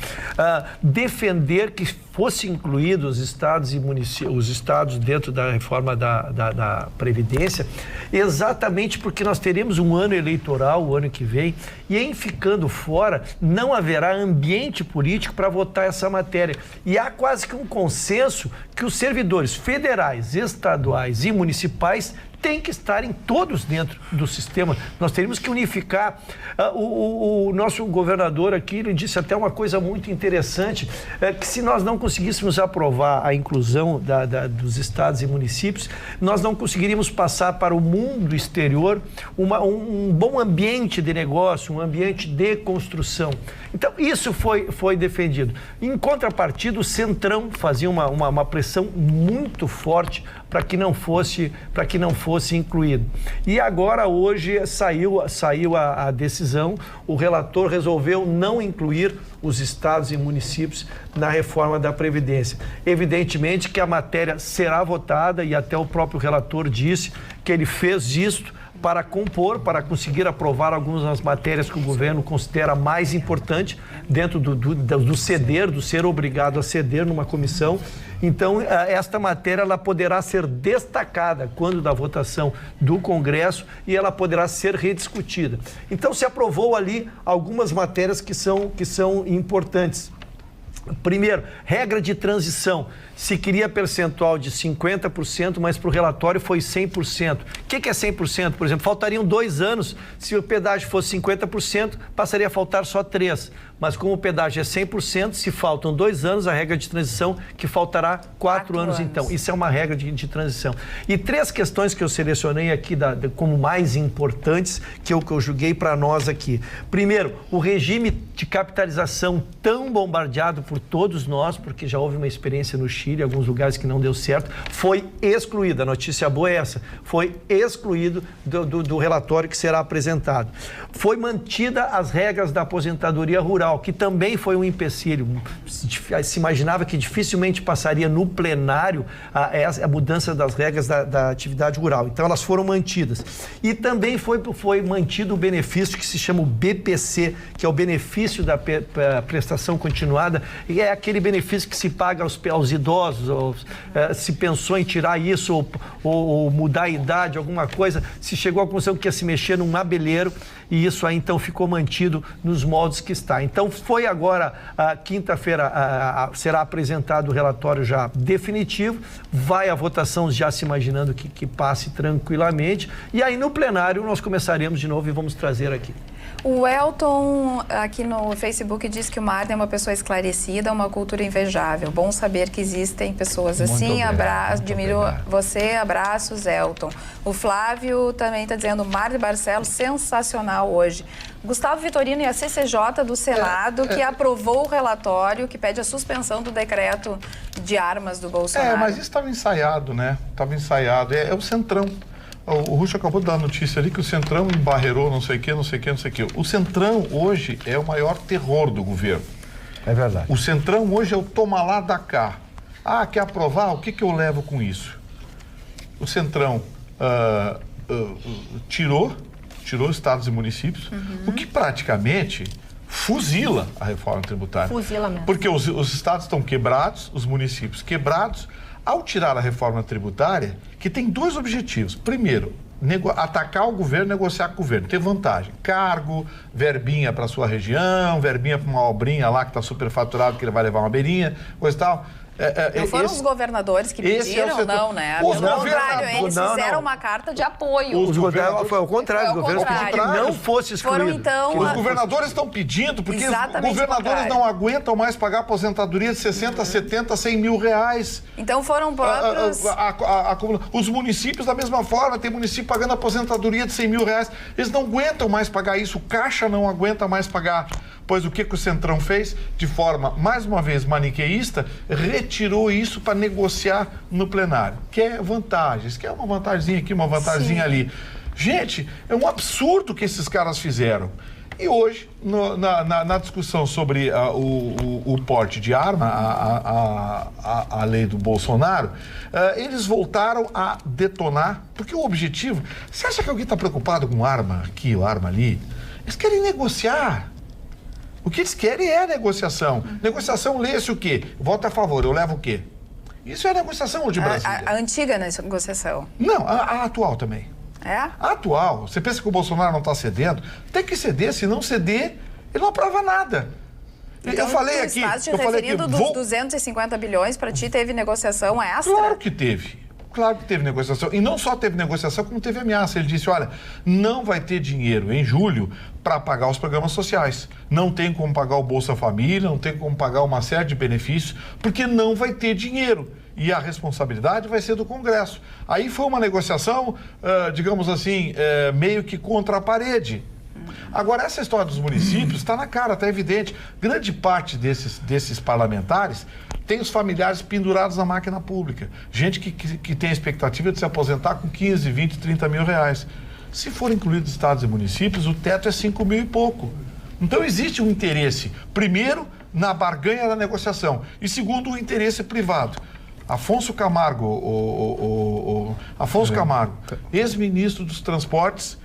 defender que fosse incluído os estados e municípios, os estados dentro da reforma da Previdência, exatamente porque nós teremos um ano eleitoral, o ano que vem, e em ficando fora, não haverá ambiente político para votar essa matéria. E há quase que um consenso que os servidores federais, estaduais e municipais têm que estarem todos dentro do sistema. Nós teríamos que unificar. O nosso governador aqui, ele disse até uma coisa muito interessante, que se nós não conseguíssemos aprovar a inclusão dos estados e municípios, nós não conseguiríamos passar para o mundo exterior um bom ambiente de negócio, um ambiente de construção. Então, isso foi defendido. Em contrapartida, o Centrão fazia uma pressão muito forte para que não fosse incluído. E agora, hoje, saiu a decisão, o relator resolveu não incluir os estados e municípios na reforma da Previdência. Evidentemente que a matéria será votada, e até o próprio relator disse que ele fez isto para compor, para conseguir aprovar algumas das matérias que o governo considera mais importante dentro do ceder, do ser obrigado a ceder numa comissão. Então, esta matéria ela poderá ser destacada quando da votação do Congresso e ela poderá ser rediscutida. Então, se aprovou ali algumas matérias que são importantes. Primeiro, regra de transição. Se queria percentual de 50%, mas para o relatório foi 100%. O que é 100%? Por exemplo, faltariam 2 anos. Se o pedágio fosse 50%, passaria a faltar só 3. Mas como o pedágio é 100%, se faltam 2 anos, a regra de transição que faltará 4 anos então. Isso é uma regra de transição. E 3 questões que eu selecionei aqui como mais importantes, que eu julguei para nós aqui. Primeiro, o regime de capitalização tão bombardeado por todos nós, porque já houve uma experiência no Chile, alguns lugares que não deu certo, foi excluído. A notícia boa é essa, foi excluído do relatório que será apresentado. Foi mantida as regras da aposentadoria rural, que também foi um empecilho. Se imaginava que dificilmente passaria no plenário a mudança das regras da atividade rural. Então, elas foram mantidas. E também foi mantido o benefício que se chama o BPC, que é o benefício da prestação continuada, e é aquele benefício que se paga aos idosos, ou se pensou em tirar isso ou mudar a idade, alguma coisa, se chegou à conclusão que ia se mexer num abelheiro, e isso aí então ficou mantido nos moldes que está. Então foi agora, quinta-feira, será apresentado o relatório já definitivo, vai à votação já se imaginando que passe tranquilamente, e aí no plenário nós começaremos de novo e vamos trazer aqui. O Elton, aqui no Facebook, diz que o Marden é uma pessoa esclarecida, uma cultura invejável. Bom saber que existem pessoas assim. Admiro você, abraços, Elton. O Flávio também está dizendo, Marden Barcelos, sensacional hoje. Gustavo Vitorino e a CCJ do Senado, que aprovou o relatório que pede a suspensão do decreto de armas do Bolsonaro. Mas isso estava ensaiado, né? Estava ensaiado. É o Centrão. O Russo acabou de dar a notícia ali que o Centrão embarreirou não sei o quê. O Centrão hoje é o maior terror do governo. É verdade. O Centrão hoje é o toma lá da cá. Quer aprovar? O que eu levo com isso? O Centrão tirou estados e municípios, o que praticamente fuzila a reforma tributária. Fuzila mesmo. Porque os estados estão quebrados, os municípios quebrados. Ao tirar a reforma tributária, que tem 2 objetivos. Primeiro, atacar o governo, negociar com o governo, ter vantagem. Cargo, verbinha para sua região, verbinha para uma obrinha lá que está superfaturado, que ele vai levar uma beirinha, coisa e tal. Não foram os governadores que pediram, não, né? Pelo contrário, eles fizeram uma carta de apoio. Foi ao contrário, os governos pediram que não fosse excluído. Os governadores estão pedindo, porque os governadores não aguentam mais pagar aposentadoria de 60, 70, 100 mil reais. Então foram próprios... Os municípios, da mesma forma, tem município pagando aposentadoria de 100 mil reais. Eles não aguentam mais pagar isso, o Caixa não aguenta mais pagar. Pois o que o Centrão fez, de forma, mais uma vez, maniqueísta, retirou isso para negociar no plenário. Quer vantagens, quer uma vantagemzinha aqui, uma vantagemzinha ali. Gente, é um absurdo que esses caras fizeram. E hoje, na discussão sobre o porte de arma, a lei do Bolsonaro, eles voltaram a detonar, porque o objetivo... Você acha que alguém está preocupado com arma aqui ou arma ali? Eles querem negociar. O que eles querem é negociação. Negociação, lê-se o quê? Voto a favor, eu levo o quê? Isso é negociação de Brasília. A antiga negociação. Não, a atual também. A atual. Você pensa que o Bolsonaro não está cedendo? Tem que ceder, se não ceder, ele não aprova nada. Então, eu falei aqui... Estás te referindo dos 250 bilhões, para ti teve negociação extra? Claro que teve. Claro que teve negociação. E não só teve negociação, como teve ameaça. Ele disse, olha, não vai ter dinheiro em julho para pagar os programas sociais. Não tem como pagar o Bolsa Família, não tem como pagar uma série de benefícios, porque não vai ter dinheiro. E a responsabilidade vai ser do Congresso. Aí foi uma negociação, digamos assim, meio que contra a parede. Agora, essa história dos municípios está na cara, está evidente. Grande parte desses parlamentares tem os familiares pendurados na máquina pública. Gente que tem a expectativa de se aposentar com 15, 20, 30 mil reais. Se for incluídos estados e municípios, o teto é 5 mil e pouco. Então, existe um interesse, primeiro, na barganha da negociação, e segundo, o interesse privado. Afonso Camargo, ex-ministro dos Transportes,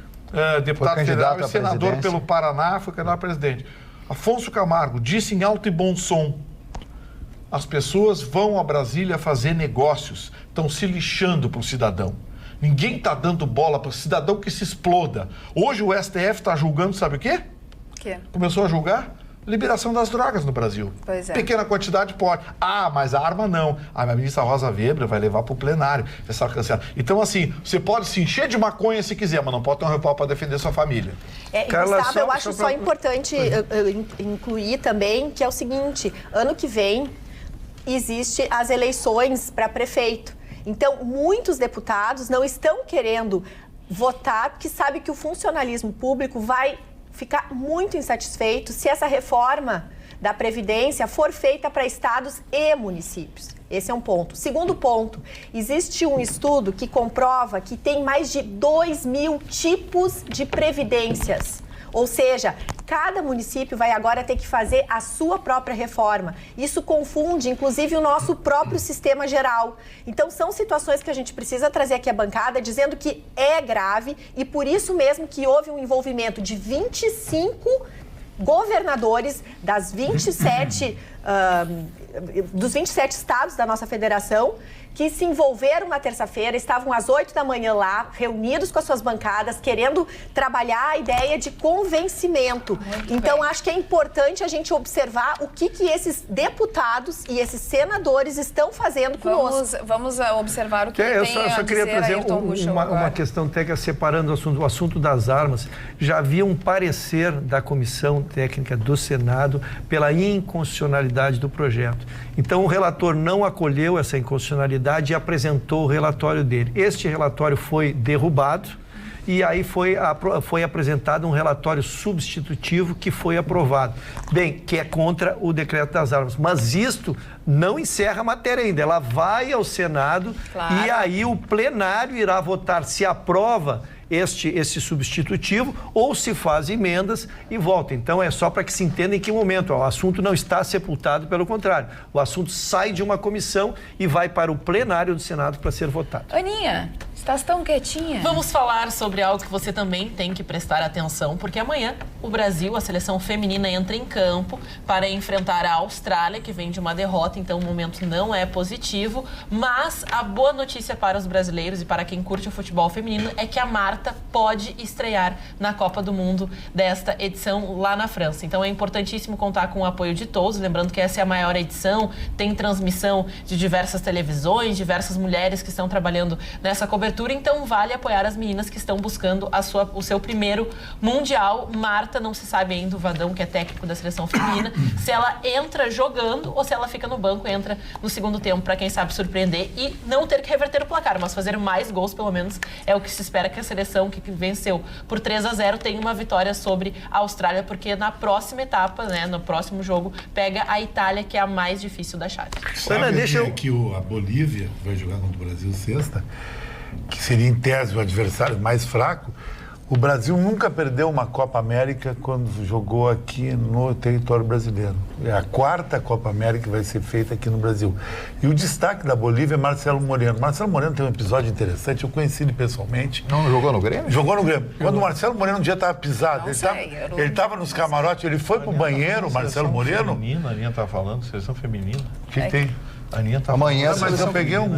deputado federal e senador pelo Paraná, foi candidato a presidente. Afonso Camargo disse em alto e bom som: as pessoas vão a Brasília fazer negócios, estão se lixando para o cidadão. Ninguém está dando bola para o cidadão que se exploda. Hoje o STF está julgando, sabe o quê? Começou a julgar liberação das drogas no Brasil. Pois é. Pequena quantidade pode. Mas a arma não. A ministra Rosa Weber vai levar para o plenário. Então, assim, você pode se encher de maconha se quiser, mas não pode ter um revólver para defender sua família. Gustavo, eu acho só importante incluir também que é o seguinte: ano que vem existe as eleições para prefeito. Então, muitos deputados não estão querendo votar porque sabe que o funcionalismo público vai ficar muito insatisfeito se essa reforma da Previdência for feita para estados e municípios. Esse é um ponto. Segundo ponto, existe um estudo que comprova que tem mais de 2.000 tipos de previdências. Ou seja, cada município vai agora ter que fazer a sua própria reforma. Isso confunde, inclusive, o nosso próprio sistema geral. Então, são situações que a gente precisa trazer aqui à bancada, dizendo que é grave e por isso mesmo que houve um envolvimento de 25 governadores das 27 dos 27 estados da nossa federação, que se envolveram na terça-feira, estavam às 8 da manhã lá, reunidos com as suas bancadas, querendo trabalhar a ideia de convencimento. Então, acho que é importante a gente observar o que esses deputados e esses senadores estão fazendo conosco. Vamos observar o que eu só queria trazer uma questão técnica separando o assunto das armas. Já havia um parecer da Comissão Técnica do Senado pela inconstitucionalidade do projeto. Então, o relator não acolheu essa inconstitucionalidade e apresentou o relatório dele. Este relatório foi derrubado e aí foi apresentado um relatório substitutivo que foi aprovado. Bem, que é contra o decreto das armas. Mas isto não encerra a matéria ainda. Ela vai ao Senado e aí o plenário irá votar se aprova esse substitutivo ou se faz emendas e volta. Então é só para que se entenda em que momento. O assunto não está sepultado, pelo contrário. O assunto sai de uma comissão e vai para o plenário do Senado para ser votado. Aninha, estás tão quietinha. Vamos falar sobre algo que você também tem que prestar atenção, porque amanhã o Brasil, a seleção feminina, entra em campo para enfrentar a Austrália, que vem de uma derrota, então o momento não é positivo, mas a boa notícia para os brasileiros e para quem curte o futebol feminino é que a Marta pode estrear na Copa do Mundo desta edição lá na França. Então é importantíssimo contar com o apoio de todos, lembrando que essa é a maior edição, tem transmissão de diversas televisões, diversas mulheres que estão trabalhando nessa cobertura, então vale apoiar as meninas que estão buscando o seu primeiro Mundial. Marta, não se sabe ainda, o Vadão, que é técnico da seleção feminina, se ela entra jogando ou se ela fica no banco e entra no segundo tempo, para quem sabe surpreender e não ter que reverter o placar, mas fazer mais gols, pelo menos, é o que se espera que a seleção que venceu por 3-0 tem uma vitória sobre a Austrália, porque na próxima etapa, né, no próximo jogo, pega a Itália, que é a mais difícil da chave. Sabe que a Bolívia vai jogar contra o Brasil sexta, que seria em tese o adversário mais fraco. O Brasil nunca perdeu uma Copa América quando jogou aqui no território brasileiro. É a 4ª Copa América que vai ser feita aqui no Brasil. E o destaque da Bolívia é Marcelo Moreno. Marcelo Moreno tem um episódio interessante, eu conheci ele pessoalmente. Não jogou no Grêmio? Jogou no Grêmio. Quando o Marcelo Moreno um dia estava pisado, ele estava nos camarotes, ele foi pro banheiro, o Marcelo Moreno. A Aninha estava falando, seleção feminina. O que tem? A Aninha tá amanhã, mas eu peguei um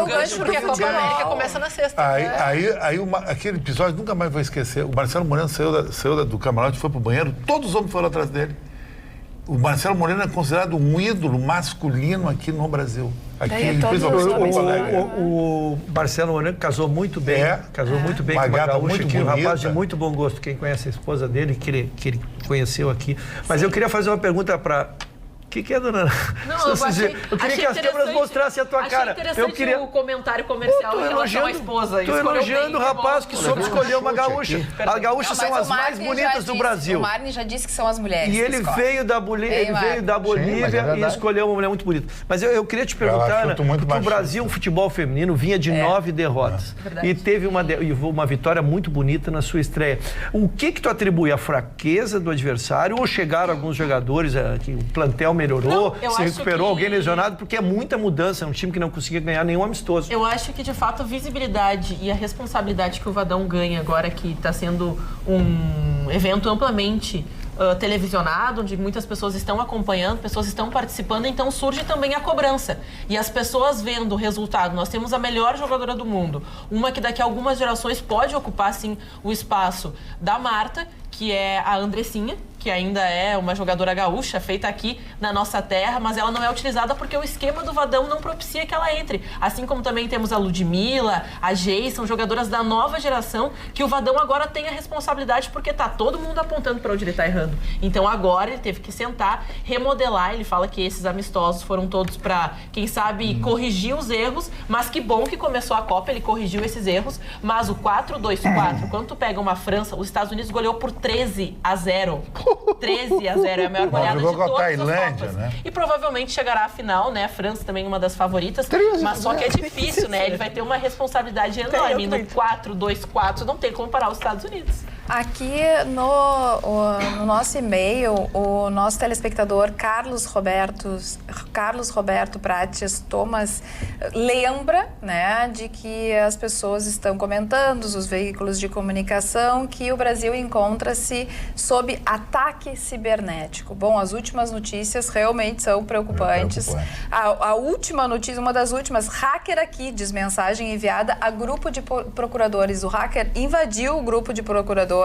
gancho porque a Copa América começa na sexta. Aquele episódio nunca mais vou esquecer. O Marcelo Moreno saiu do camarote, foi pro banheiro, todos os homens foram atrás dele. O Marcelo Moreno é considerado um ídolo masculino aqui no Brasil. O Marcelo Moreno casou muito bem. Casou muito bem com uma gaúcha, um rapaz de muito bom gosto. Quem conhece a esposa dele, que ele conheceu aqui. Mas eu queria fazer uma pergunta para... O que é, dona? Não, eu queria que as câmeras mostrassem a tua cara. Eu queria o comentário comercial em relação à esposa. Estou elogiando o rapaz que soube escolher uma gaúcha. As gaúchas são as mais bonitas do Brasil. O Marne já disse que são as mulheres. E ele veio da Bolívia e escolheu uma mulher muito bonita. Mas eu queria te perguntar, Ana, porque o Brasil, o futebol feminino, vinha de 9 derrotas. E teve uma vitória muito bonita na sua estreia. O que tu atribui? A fraqueza do adversário ou chegaram alguns jogadores, que o plantel melhorou, se recuperou, alguém lesionado, porque é muita mudança, é um time que não conseguia ganhar nenhum amistoso. Eu acho que, de fato, a visibilidade e a responsabilidade que o Vadão ganha agora, que está sendo um evento amplamente televisionado, onde muitas pessoas estão acompanhando, pessoas estão participando, então surge também a cobrança. E as pessoas vendo o resultado, nós temos a melhor jogadora do mundo, uma que daqui a algumas gerações pode ocupar, sim, o espaço da Marta, que é a Andressinha, que ainda é uma jogadora gaúcha, feita aqui na nossa terra, mas ela não é utilizada porque o esquema do Vadão não propicia que ela entre. Assim como também temos a Ludmilla, a Gei, são jogadoras da nova geração, que o Vadão agora tem a responsabilidade porque tá todo mundo apontando para onde ele tá errando. Então agora ele teve que sentar, remodelar, ele fala que esses amistosos foram todos para, quem sabe, corrigir os erros, mas que bom que começou a Copa, ele corrigiu esses erros, mas o 4-2-4, quando tu pega uma França, os Estados Unidos goleou por 13-0. 13-0, é a maior goleada de todas as Copas. Né? E provavelmente chegará à final, né? A França também uma das favoritas, mas só que é difícil, né? Ele vai ter uma responsabilidade enorme. No 4-2-4 não tem como parar os Estados Unidos. Aqui no nosso e-mail, o nosso telespectador Carlos Roberto Prates Thomas lembra, né, de que as pessoas estão comentando, os veículos de comunicação, que o Brasil encontra-se sob ataque cibernético. Bom, as últimas notícias realmente são preocupantes. A última notícia, uma das últimas, hacker aqui, diz mensagem enviada a grupo de procuradores. O hacker invadiu o grupo de procuradores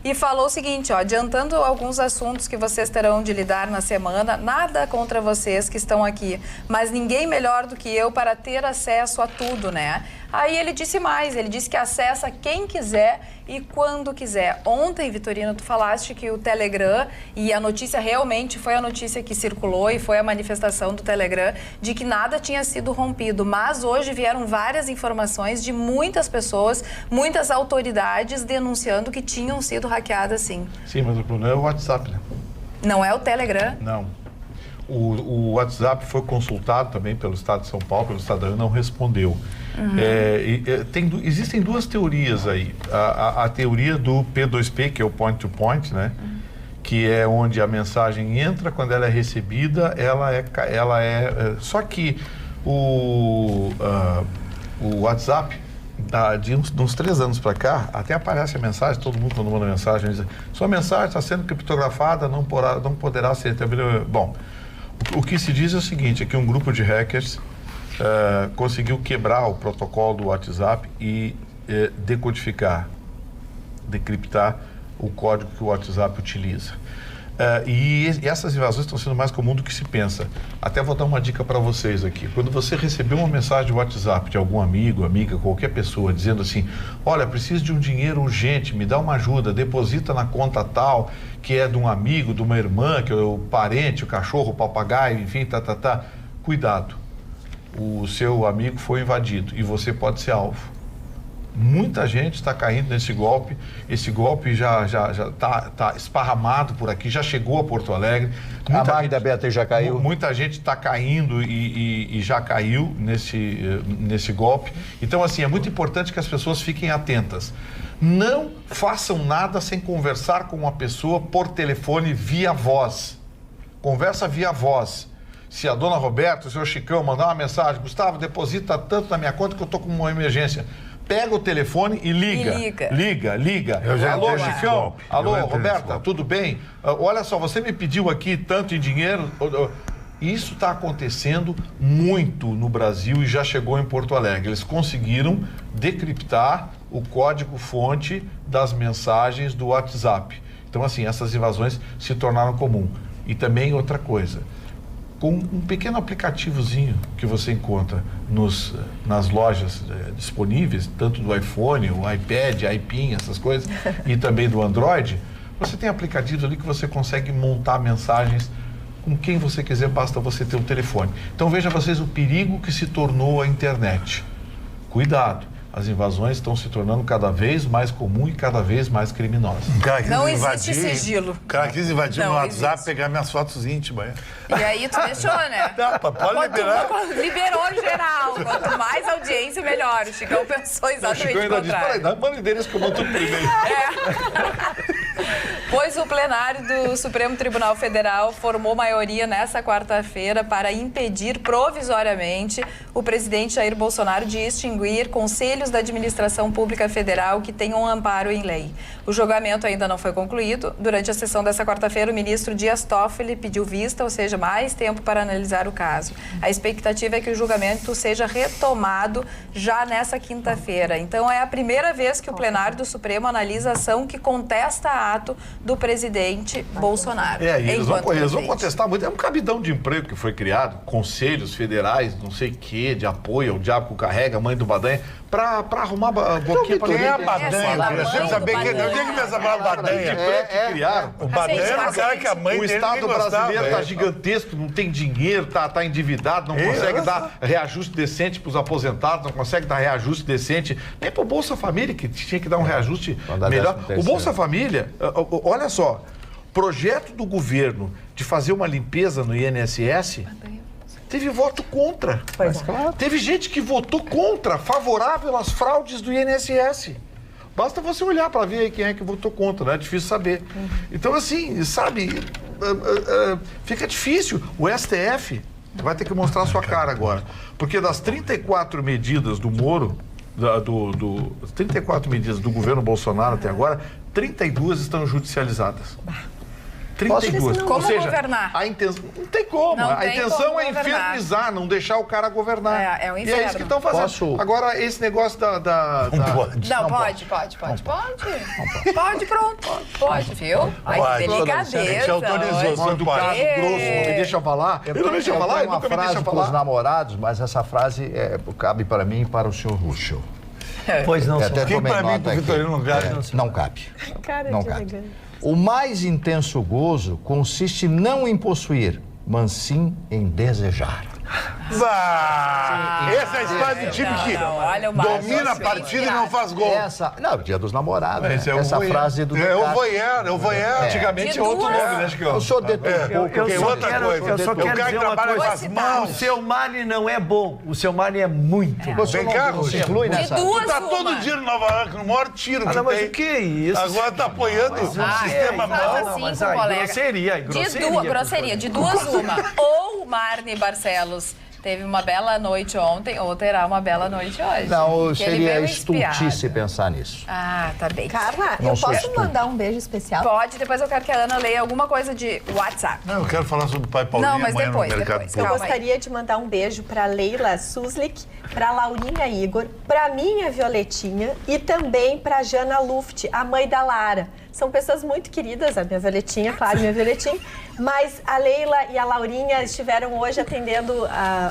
e falou o seguinte, ó, adiantando alguns assuntos que vocês terão de lidar na semana, nada contra vocês que estão aqui, mas ninguém melhor do que eu para ter acesso a tudo, né? Aí ele disse mais, ele disse que acessa quem quiser e quando quiser. Ontem, Vitorino, tu falaste que o Telegram, e a notícia realmente foi a notícia que circulou e foi a manifestação do Telegram, de que nada tinha sido rompido. Mas hoje vieram várias informações de muitas pessoas, muitas autoridades denunciando que tinham sido hackeadas, sim. Sim, mas o problema é o WhatsApp, né? Não é o Telegram? Não. O WhatsApp foi consultado também pelo Estado de São Paulo, pelo Estadão, e não respondeu. Existem duas teorias aí. A teoria do P2P, que é o point-to-point, né? Que é onde a mensagem entra, quando ela é recebida, só que o WhatsApp, de uns 3 anos para cá, até aparece a mensagem, todo mundo quando manda mensagem, diz, sua mensagem está sendo criptografada, não poderá ser... Bom, o que se diz é o seguinte, é que um grupo de hackers conseguiu quebrar o protocolo do WhatsApp e decriptar o código que o WhatsApp utiliza. E essas invasões estão sendo mais comuns do que se pensa. Até vou dar uma dica para vocês aqui. Quando você receber uma mensagem de WhatsApp de algum amigo, amiga, qualquer pessoa, dizendo assim, olha, preciso de um dinheiro urgente, me dá uma ajuda, deposita na conta tal, que é de um amigo, de uma irmã, que é o parente, o cachorro, o papagaio, enfim, cuidado. O seu amigo foi invadido e você pode ser alvo. Muita gente está caindo nesse golpe. Esse golpe já está esparramado por aqui, já chegou a Porto Alegre. A Magda Beatriz já caiu. Muita gente está caindo e já caiu nesse golpe. Então, assim, é muito importante que as pessoas fiquem atentas. Não façam nada sem conversar com uma pessoa por telefone via voz. Conversa via voz. Se a dona Roberta, o senhor Chicão mandar uma mensagem, Gustavo, deposita tanto na minha conta que eu estou com uma emergência. Pega o telefone e liga. Liga. Alô, Chicão? Alô, Roberta, tudo bem? Olha só, você me pediu aqui tanto em dinheiro. Isso está acontecendo muito no Brasil e já chegou em Porto Alegre. Eles conseguiram decriptar o código-fonte das mensagens do WhatsApp. Então, assim, essas invasões se tornaram comum. E também outra coisa, com um pequeno aplicativozinho que você encontra nas lojas disponíveis, tanto do iPhone, o iPad, iPin, essas coisas, e também do Android, você tem aplicativos ali que você consegue montar mensagens com quem você quiser, basta você ter o telefone. Então veja vocês o perigo que se tornou a internet. Cuidado, as invasões estão se tornando cada vez mais comum e cada vez mais criminosas. Não existe sigilo. O cara quis invadir meu WhatsApp, pegar minhas fotos íntimas. E aí tu deixou, né? Não, pode liberar. Liberou geral. Quanto mais audiência, melhor. O Chicão pensou exatamente o contrário. Peraí, dá manda endereço que eu mando tudo primeiro. Pois o plenário do Supremo Tribunal Federal formou maioria nessa quarta-feira para impedir provisoriamente o presidente Jair Bolsonaro de extinguir conselhos da administração pública federal que tenham amparo em lei. O julgamento ainda não foi concluído. Durante a sessão dessa quarta-feira, o ministro Dias Toffoli pediu vista, ou seja, mais tempo para analisar o caso. A expectativa é que o julgamento seja retomado já nessa quinta-feira. Então, é a primeira vez que o plenário do Supremo analisa a ação que contesta ato do presidente Bolsonaro. Eles vão contestar muito. É um cabidão de emprego que foi criado, conselhos federais, não sei o quê, de apoio ao diabo que carrega, a mãe do Badanha, para arrumar a boquinha para quem é a Badanha? Você saber quem é que essa Badanha? Que criaram. O Badanha é um cara que a mãe dele Estado brasileiro está gigantesco, não tem dinheiro, tá endividado, não consegue dar reajuste decente para os aposentados, não consegue dar reajuste decente nem para o Bolsa Família, que tinha que dar um reajuste melhor. O Bolsa Família, olha só, projeto do governo de fazer uma limpeza no INSS, teve voto contra. Teve gente que votou contra, favorável às fraudes do INSS. Basta você olhar para ver aí quem é que votou contra, né? É difícil saber. Então, assim, sabe, fica difícil. O STF vai ter que mostrar a sua cara agora. Porque das 34 medidas do Moro, 34 medidas do governo Bolsonaro até agora, 32 estão judicializadas. 32. Como governar? A intenção, não tem como. A intenção é infernizar, não deixar o cara governar. É o inferno. E é isso que estão fazendo. Agora, esse negócio Não pode. Não, pode. Pode, pronto. Pode, viu? Ai, delicadeza. Você autorizou. Quando o caso grosso não me deixa falar, eu não deixa falar, eu nunca me deixa falar. Os namorados, mas essa frase cabe para mim e para o senhor Ruschel. Pois não, até para mim, para o Vitorino não cabe. Não cabe. Cara, não cabe. O mais intenso gozo consiste não em possuir, mas sim em desejar. Essa é a história do time que domina a partida e não faz gol. Dia dos namorados. Essa frase do Eu voyeur, antigamente é outro nome, né, Chico? Eu sou detentor. Eu só quero dizer uma coisa. O seu Mali não é bom, o seu Mali é muito bom. Vem cá, Russo. Tu tá todo dia no Nova York, no maior tiro que tem. Mas o que é isso? Agora tá apoiando o sistema mal. Mas grosseria. De duas uma. Ou o Marne Barcelos teve uma bela noite ontem, ou terá uma bela noite hoje. Não, seria estultice pensar nisso. Ah, tá bem. Carla, eu posso mandar um beijo especial? Pode, depois eu quero que a Ana leia alguma coisa de WhatsApp. Não, eu quero falar sobre o pai Paulinho. Não, mas depois. Eu gostaria de mandar um beijo para Leila Suslik, para Laurinha Igor, para minha Violetinha e também para Jana Luft, a mãe da Lara. São pessoas muito queridas, a minha Violetinha, claro, minha Violetinha, mas a Leila e a Laurinha estiveram hoje atendendo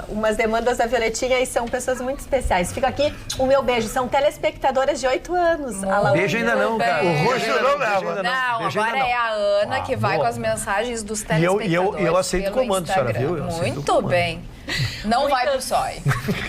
umas demandas da Violetinha e são pessoas muito especiais. Fica aqui o meu beijo. São telespectadoras de 8 anos. Beijo ainda não, cara. O Russo não leva. Não, agora é a Ana que vai com as mensagens dos telespectadores. E eu aceito o comando, senhora, viu? Muito bem. Não vai pro SOI.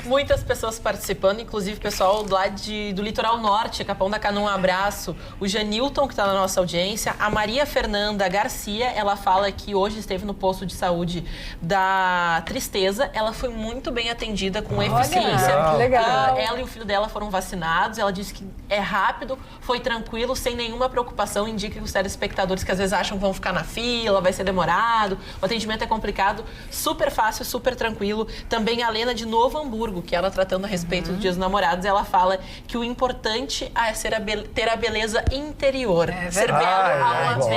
Muitas pessoas participando, inclusive o pessoal lá do Litoral Norte, Capão da Canoa, um abraço. O Janilton, que está na nossa audiência. A Maria Fernanda Garcia, ela fala que hoje esteve no posto de saúde da Tristeza. Ela foi muito bem atendida com eficiência. Legal. Ela e o filho dela foram vacinados. Ela disse que é rápido, foi tranquilo, sem nenhuma preocupação. Indica que os telespectadores que às vezes acham que vão ficar na fila, vai ser demorado, o atendimento é complicado. Super fácil, super tranquilo. Também a Lena de Novo Hamburgo, que ela tratando a respeito do Dia dos Namorados, ela fala que o importante é ter a beleza interior. Ser belo ao isso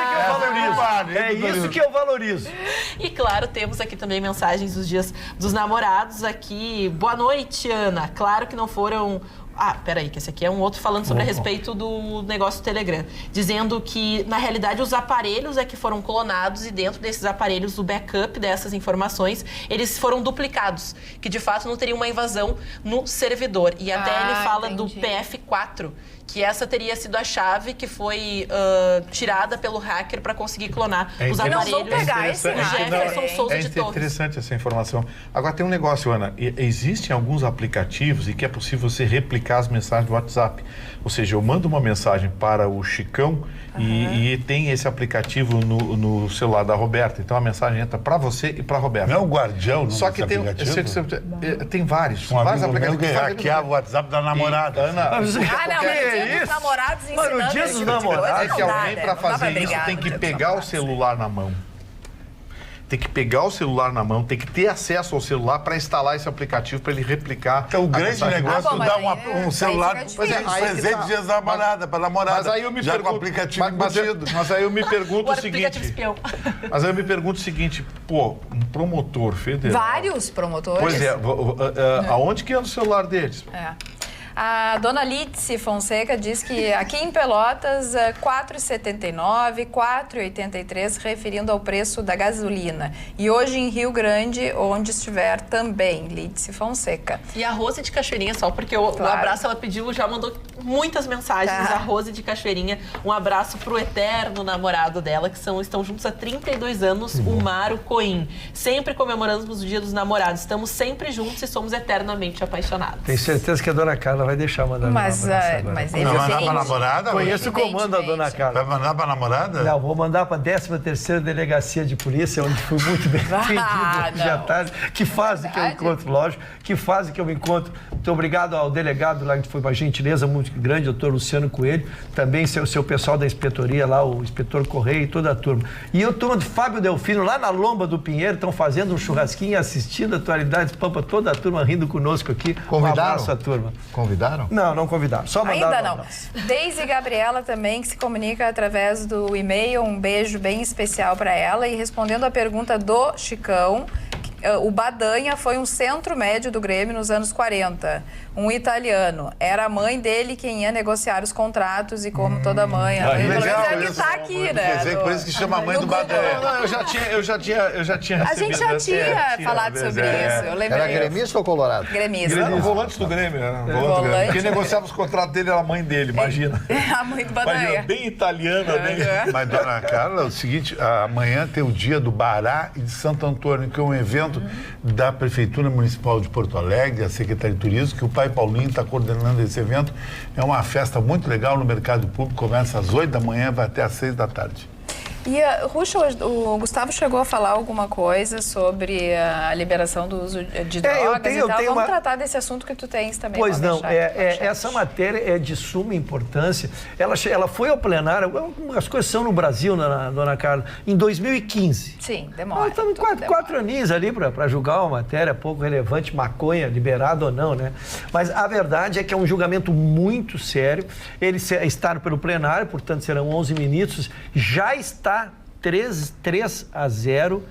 que eu valorizo. É isso que eu valorizo. E claro, temos aqui também mensagens dos Dias dos Namorados aqui. Boa noite, Ana. Claro que não foram... peraí, que esse aqui é um outro falando sobre a respeito do negócio do Telegram. Dizendo que, na realidade, os aparelhos é que foram clonados e dentro desses aparelhos, o backup dessas informações, eles foram duplicados. Que, de fato, não teria uma invasão no servidor. E até ele fala do PF4, que essa teria sido a chave que foi tirada pelo hacker para conseguir clonar os aparelhos. Não vão pegar esse Jefferson Souza de Torres. É interessante essa informação. Agora, tem um negócio, Ana. Existem alguns aplicativos e que é possível você replicar as mensagens do WhatsApp. Ou seja, eu mando uma mensagem para o Chicão e tem esse aplicativo no celular da Roberta. Então, a mensagem entra para você e para a Roberta. Não é o Guardião, não? Só que tem vários. Vários aplicativos que hackeava o WhatsApp da namorada. Não, mas o Dia dos Namorados ensinando o Dia dos Namorados é que alguém, para fazer isso, tem que pegar o celular na mão. Tem que pegar o celular na mão, tem que ter acesso ao celular para instalar esse aplicativo, para ele replicar. Então, o grande negócio é dar um celular presente de namorada, para namorada. Mas aí eu me pergunto, com o aplicativo embatido. Mas aí eu me pergunto o seguinte. Mas aí eu me pergunto o seguinte, um promotor federal. Vários promotores. Pois é, aonde que anda o celular deles? A dona Lídice Fonseca diz que aqui em Pelotas, R$ 4,79, R$ 4,83, referindo ao preço da gasolina. E hoje em Rio Grande, onde estiver também, Lídice Fonseca. E a Rose de Cachoeirinha, só porque o abraço ela pediu, já mandou muitas mensagens. A Rose de Cachoeirinha, um abraço pro eterno namorado dela, que estão juntos há 32 anos, o Mário Coim. Sempre comemoramos o Dia dos Namorados. Estamos sempre juntos e somos eternamente apaixonados. Tenho certeza que a dona Carla vai deixar mandar mas ele vai mandar pra namorada? Conheço o comando da dona Carla. Vai mandar pra namorada? Não, vou mandar pra 13ª Delegacia de Polícia, onde fui muito bem atendido já tarde. Que fase que eu encontro, lógico, que fase que eu me encontro. Muito obrigado ao delegado lá, que foi uma gentileza muito grande, doutor Luciano Coelho, também seu pessoal da inspetoria lá, o inspetor Correia e toda a turma. E eu turma do Fábio Delfino, lá na Lomba do Pinheiro, estão fazendo um churrasquinho, assistindo a Atualidades Pampa, toda a turma rindo conosco aqui. Convidaram? Um abraço à turma. Convidaram? Não, não convidaram. Só mandaram. Ainda não. Deise Gabriela também, que se comunica através do e-mail, um beijo bem especial para ela. E respondendo a pergunta do Chicão, o Badanha foi um centro médio do Grêmio nos anos 40. Um italiano. Era a mãe dele quem ia negociar os contratos e como toda mãe. Legal, ele está aqui, né? Quer dizer, por isso que chama a mãe do Badanha. Não, eu já tinha A gente já tinha falado sobre isso. Eu lembrei. Era gremista ou colorado? Gremista. Era volantes do Grêmio. Volante. Quem negociava os contratos dele era a mãe dele, imagina. A mãe do Badanha. Imagina, bem italiana, bem... Mas, dona Carla, é o seguinte, amanhã tem o dia do Bará e de Santo Antônio, que é um evento da Prefeitura Municipal de Porto Alegre, a Secretaria de Turismo, que o pai Paulinho está coordenando esse evento. É uma festa muito legal no mercado público, começa às 8 da manhã, vai até às 6 da tarde. E, Ruxa, o Gustavo chegou a falar alguma coisa sobre a liberação do uso de drogas e tal. Vamos tratar desse assunto que tu tens também. Pois não, essa matéria é de suma importância. Ela foi ao plenário, as coisas são no Brasil, dona Carla, em 2015. Sim, demora. Nós estamos quatro aninhos ali para julgar uma matéria pouco relevante, maconha, liberado ou não, né? Mas a verdade é que é um julgamento muito sério. Ele está pelo plenário, portanto serão 11 ministros, já está 3-0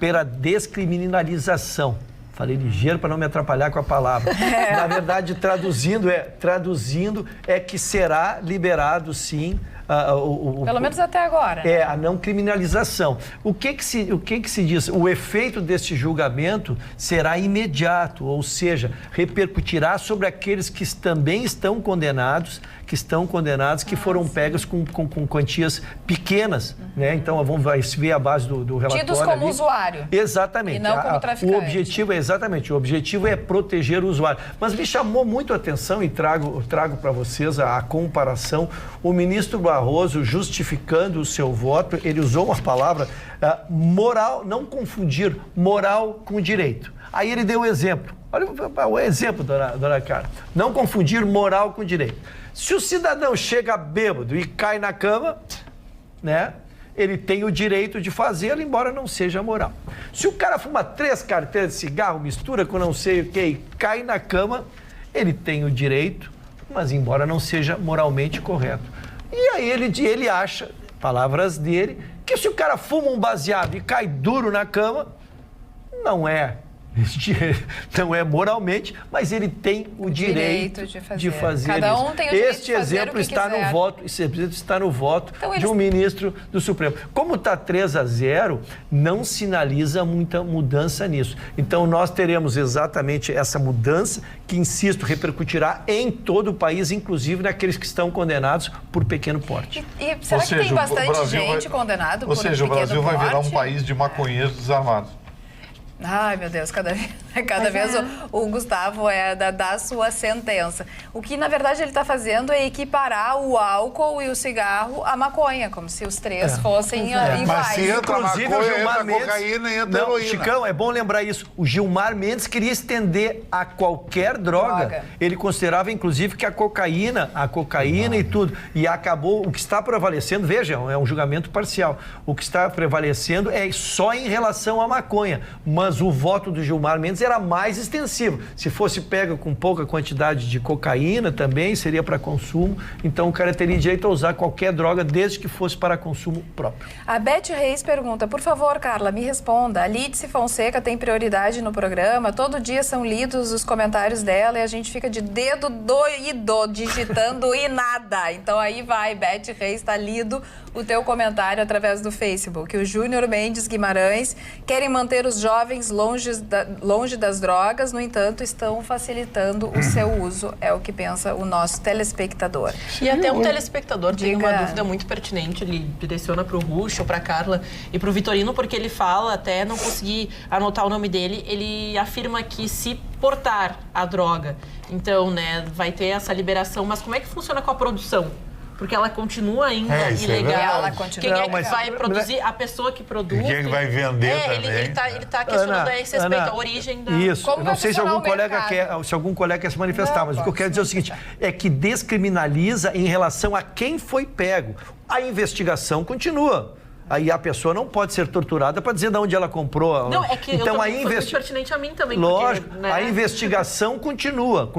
pela descriminalização. Falei ligeiro para não me atrapalhar com a palavra. Na verdade, traduzindo é que será liberado, sim, pelo menos até agora. É, a não criminalização. O que se diz? O efeito deste julgamento será imediato, ou seja, repercutirá sobre aqueles que também estão condenados, que foram pegos com quantias pequenas, né? Então, vai se ver a base do relatório. Tidos como ali. Usuário. Exatamente. E não como traficante. O objetivo é proteger o usuário. Mas me chamou muito a atenção e trago para vocês a comparação. O ministro Barroso, justificando o seu voto, ele usou uma palavra moral, não confundir moral com direito. Aí ele deu um exemplo. Olha o exemplo, dona Carla. Não confundir moral com direito. Se o cidadão chega bêbado e cai na cama, né? Ele tem o direito de fazê-lo, embora não seja moral. Se o cara fuma 3 carteiras de cigarro, mistura com não sei o que e cai na cama, ele tem o direito, mas embora não seja moralmente correto. E aí ele acha, palavras dele, que se o cara fuma um baseado e cai duro na cama, não é moralmente, mas ele tem o direito de fazer Cada um isso. tem o direito Este de fazer exemplo o que está quiser. no voto, esse exemplo está no voto Então, de um ministro do Supremo. Como está 3-0, não sinaliza muita mudança nisso. Então nós teremos exatamente essa mudança que, insisto, repercutirá em todo o país, inclusive naqueles que estão condenados por pequeno porte. E será que tem bastante gente condenado por pequeno porte? Ou seja, o Brasil vai virar um país de maconheiros desarmados. Ai, meu Deus, cada vez o Gustavo dá a sua sentença. O que, na verdade, ele está fazendo é equiparar o álcool e o cigarro à maconha, como se os três fossem iguais. Mas se entra a Inclusive, maconha, o Gilmar entra a cocaína e entra a heroína. Chicão, é bom lembrar isso. O Gilmar Mendes queria estender a qualquer droga. Ele considerava, inclusive, que a cocaína e tudo. E acabou, o que está prevalecendo, veja, é um julgamento parcial. O que está prevalecendo é só em relação à maconha. Mas o voto do Gilmar Mendes era mais extensivo. Se fosse pega com pouca quantidade de cocaína também, seria para consumo. Então o cara teria direito a usar qualquer droga, desde que fosse para consumo próprio. A Beth Reis pergunta, por favor, Carla, me responda. A Lídice Fonseca tem prioridade no programa? Todo dia são lidos os comentários dela e a gente fica de dedo doído digitando e nada. Então aí vai, Beth Reis, está lido o teu comentário através do Facebook. O Júnior Mendes Guimarães querem manter os jovens longe longe das drogas, no entanto, estão facilitando o seu uso, é o que pensa o nosso telespectador. E até um telespectador tem uma dúvida muito pertinente, ele direciona para o Ruxo, para a Carla e para o Vitorino, porque ele fala, até não consegui anotar o nome dele, ele afirma que se portar a droga, então, né, vai ter essa liberação, mas como é que funciona com a produção? Porque ela continua ainda ilegal. Quem é que vai produzir? A pessoa que produz. E quem é que vai vender também? Ele tá questionando esse respeito, a origem da... Isso, não sei se algum colega quer se manifestar, mas o que eu quero dizer é o seguinte, é que descriminaliza em relação a quem foi pego. A investigação continua. Aí a pessoa não pode ser torturada para dizer de onde ela comprou. Não, é que então, foi muito pertinente a mim também. Lógico, porque, né? A investigação continua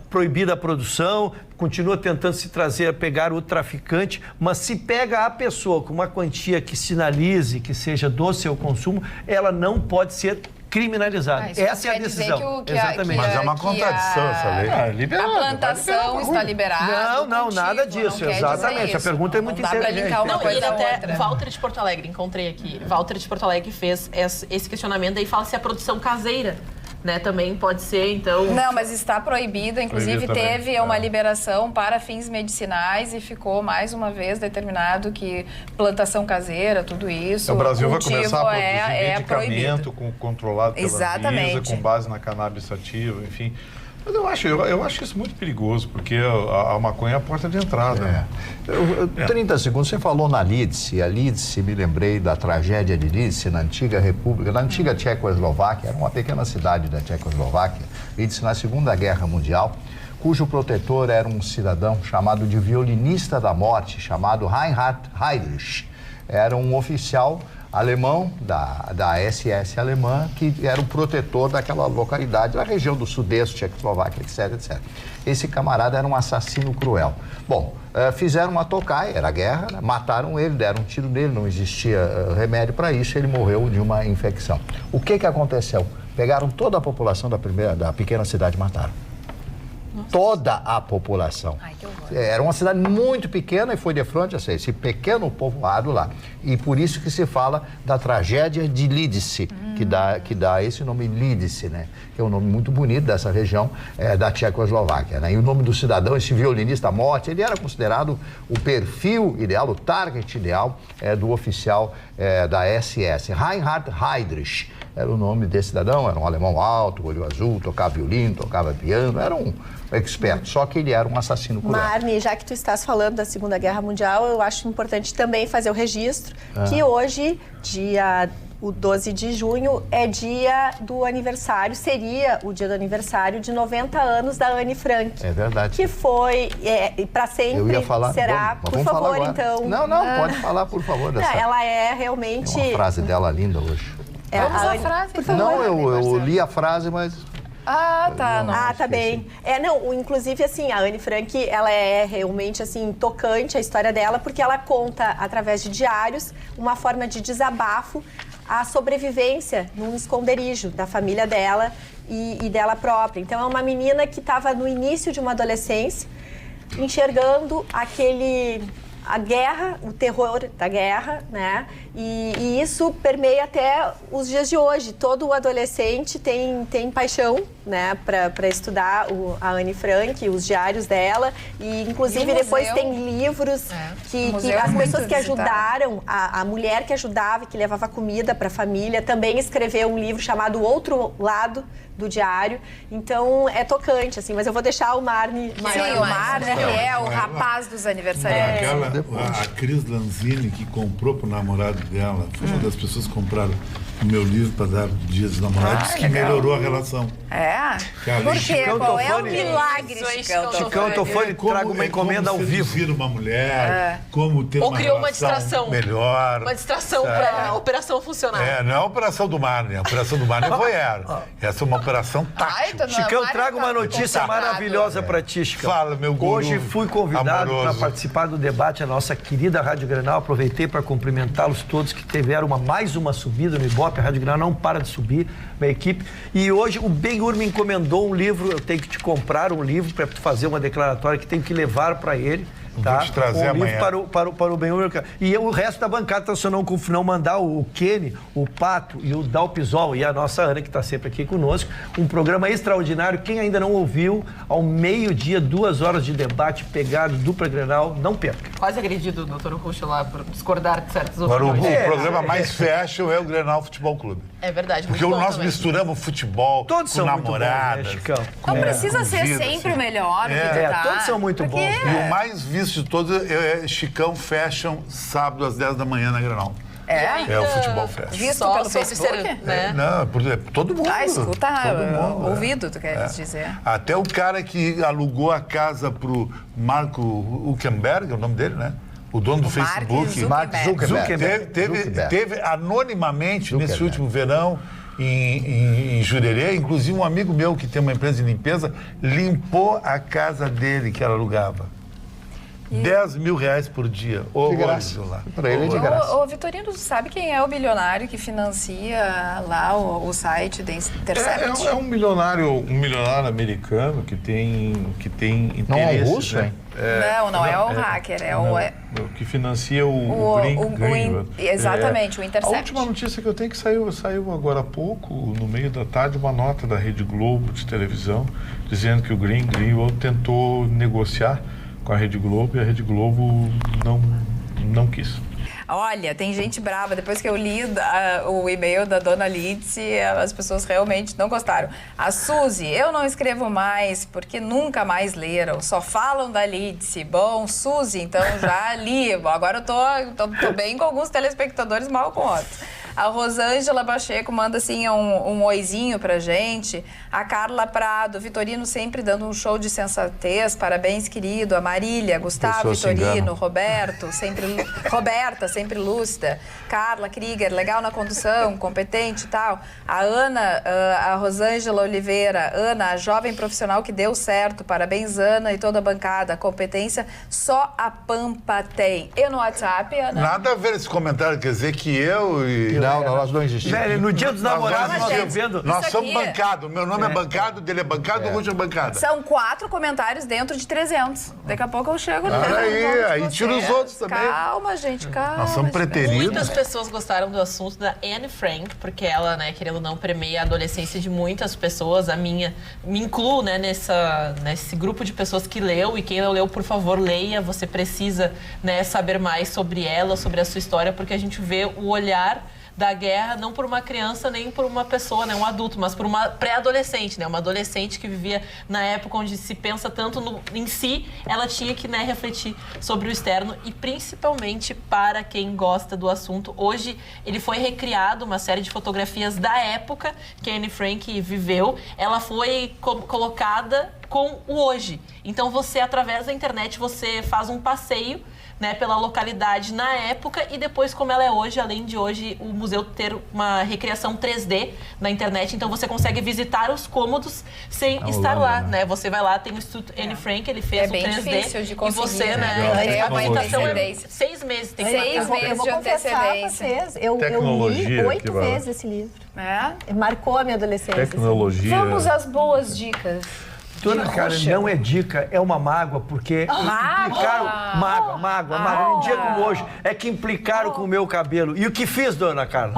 proibida a produção, continua tentando se trazer, pegar o traficante, mas se pega a pessoa com uma quantia que sinalize que seja do seu consumo, ela não pode ser criminalizada. Essa é a decisão. Exatamente. Mas é uma contradição essa lei. A plantação está liberada. Não, nada disso. Exatamente. A pergunta é muito inteligente. Não, ele até, Walter de Porto Alegre, encontrei aqui. Walter de Porto Alegre fez esse questionamento, aí fala se a produção caseira, né, também pode ser, então... Não, mas está proibida, inclusive teve uma liberação para fins medicinais e ficou mais uma vez determinado que plantação caseira, tudo isso... O Brasil vai começar a produzir medicamento controlado pela Anvisa, com base na cannabis sativa, enfim... Mas eu acho isso muito perigoso, porque a maconha é a porta de entrada. 30 segundos, você falou na Lídice. A Lídice, me lembrei da tragédia de Lídice, na antiga República, na antiga Tchecoslováquia, era uma pequena cidade da Tchecoslováquia, Lídice na Segunda Guerra Mundial, cujo protetor era um cidadão chamado de violinista da morte, chamado Reinhard Heydrich. Era um oficial alemão, da SS alemã, que era o protetor daquela localidade, da região do sudeste, Tchecoslováquia, etc, etc. Esse camarada era um assassino cruel. Bom, fizeram uma tocaia, era guerra, né? Mataram ele, deram um tiro nele, não existia remédio para isso, ele morreu de uma infecção. O que aconteceu? Pegaram toda a população da pequena cidade e mataram. Nossa. Toda a população. Ai, que horror. Era uma cidade muito pequena e foi de frente a esse pequeno povoado lá. E por isso que se fala da tragédia de Lídice, que dá esse nome Lídice, né? Que é um nome muito bonito dessa região da Tchecoslováquia, né? E o nome do cidadão, esse violinista à morte, ele era considerado o perfil ideal, o target ideal do oficial da SS. Reinhard Heydrich era o nome desse cidadão, era um alemão alto, olho azul, tocava violino, tocava piano, era um expert, só que ele era um assassino cruel. Marne, já que tu estás falando da Segunda Guerra Mundial, eu acho importante também fazer o registro que hoje, o 12 de junho, é dia do aniversário, seria o dia do aniversário de 90 anos da Anne Frank. É verdade. Que foi, para sempre, eu ia falar, será. Por favor, então. Não, pode falar, por favor. Ela é realmente... Tem uma frase dela linda hoje. Vamos à frase, por favor. Não, eu li a frase, mas... Tá bem. Inclusive, assim, a Anne Frank, ela é realmente, assim, tocante a história dela, porque ela conta, através de diários, uma forma de desabafo, a sobrevivência num esconderijo da família dela e dela própria. Então, é uma menina que estava no início de uma adolescência, enxergando a guerra, o terror da guerra, né? E isso permeia até os dias de hoje. Todo adolescente tem paixão, né, para estudar a Anne Frank, os diários dela. E, inclusive, depois tem livros que as pessoas que ajudaram, a mulher que ajudava, que levava comida para a família, também escreveu um livro chamado O Outro Lado do Diário. Então, é tocante, assim. Mas eu vou deixar o Marne... Sim, o Marne, que é o rapaz dos aniversariantes. A Cris Lanzini, que comprou pro namorado dela, foi uma das pessoas que compraram o meu livro para dar dias dos namorados, que melhorou a relação. Por quê? Qual é o milagre, Chicão? Chicão Tofani traga uma encomenda ao vivo. Seduzir uma mulher, como ter uma criou uma distração melhor. Uma distração para a operação funcionar. Não é a operação do Marne. A operação do Marne foi essa é uma operação tátil. Chicão, traga uma notícia maravilhosa para ti, Chicão. Fala, meu guru. Hoje fui convidado para participar do debate, a nossa querida Rádio Granal. Aproveitei para cumprimentá-los todos que tiveram mais uma subida no Ibope. A Rádio Granal não para de subir, a equipe. E hoje o Ben-Hur me encomendou um livro. Eu tenho que te comprar um livro para fazer uma declaratória que tenho que levar para ele. Vou te trazer amanhã. Para o bem-humor. E o resto da bancada, então, se eu não mandar o Kenny, o Pato e o Dalpisol e a nossa Ana, que está sempre aqui conosco, um programa extraordinário. Quem ainda não ouviu, ao meio-dia, 2 horas de debate pegado, dupla Grenal, não perca. Quase agredido o doutor Ruxo lá por discordar de certas Agora, opiniões. o programa mais fashion é o Grenal Futebol Clube. É verdade, porque muito bom nós também. misturamos futebol todos com namoradas. Bons, né, Chicão? Não precisa ser sempre o melhor. Todos são muito bons. E o mais visto de todos é Chicão Fashion, sábado às 10 da manhã na Grenal. É o Futebol Fashion. Visto pelo Facebook? Né? Não, todo mundo. Escuta, ouvido, tu queres dizer. Até o cara que alugou a casa pro Marco Zuckerberg, é o nome dele, né? O dono do Facebook. Mark Zuckerberg. Teve anonimamente, nesse último verão, em Jurerê, inclusive um amigo meu que tem uma empresa de limpeza, limpou a casa dele que ela alugava. 10 mil reais por dia. De graça. Para ele é de graça. Ô, Vitorino, sabe quem é o bilionário que financia lá o site da Intercept? É um milionário americano que tem interesse. Não é o russo, hein? Não é o hacker, o que financia o Green. Exatamente, o Intercept. A última notícia que eu tenho que saiu agora há pouco, no meio da tarde, uma nota da Rede Globo de televisão, dizendo que o Greenwald tentou negociar com a Rede Globo e a Rede Globo não quis. Olha, tem gente brava. Depois que eu li o e-mail da dona Lidse, as pessoas realmente não gostaram. A Suzy, eu não escrevo mais porque nunca mais leram. Só falam da Lidse. Bom, Suzy, então já li. Agora eu tô bem com alguns telespectadores, mal com outros. A Rosângela Pacheco manda assim um oizinho pra gente. A Carla Prado, Vitorino sempre dando um show de sensatez. Parabéns, querido. A Marília, Gustavo, Vitorino, Roberta, sempre lúcida. Carla Krieger, legal na condução, competente e tal. A Ana, a Rosângela Oliveira. Ana, a jovem profissional que deu certo. Parabéns, Ana e toda a bancada. Competência só a Pampa tem. E no WhatsApp, Ana? Nada a ver esse comentário, quer dizer que eu e... Não, nós não existimos. No dia dos namorados, nós somos bancados. Meu nome é bancado, dele é bancado, o Ruxo é bancado. São 4 comentários dentro de 300. Daqui a pouco eu chego no aí tira os outros também. Calma, gente, calma. Nós somos preteridos. Muitas pessoas gostaram do assunto da Anne Frank, porque ela, né, querendo ou não, premia a adolescência de muitas pessoas. A minha, me incluo, né, nesse grupo de pessoas que leu. E quem não leu, por favor, leia. Você precisa, né, saber mais sobre ela, sobre a sua história, porque a gente vê o olhar da guerra não por uma criança nem por uma pessoa, né, um adulto, mas por uma pré-adolescente, né, uma adolescente que vivia na época onde se pensa tanto em si, ela tinha que, né, refletir sobre o externo e principalmente para quem gosta do assunto. Hoje ele foi recriado, uma série de fotografias da época que a Anne Frank viveu, ela foi colocada com o hoje. Então você, através da internet, você faz um passeio, né, pela localidade na época e depois como ela é hoje, além de hoje o museu ter uma recriação 3D na internet, então você consegue visitar os cômodos sem estar lá, né? Você vai lá, tem o Instituto Anne Frank, ele fez o 3D de e você, né? A visitação é 6 meses. Tem 6 meses de antecedência. Eu li 8 vezes esse livro. Marcou a minha adolescência. Tecnologia. Vamos às boas dicas. Dona Cara, não é dica, é uma mágoa, porque implicaram... Mágoa. Um dia como hoje, é que implicaram com o meu cabelo. E o que fiz, Dona Carla?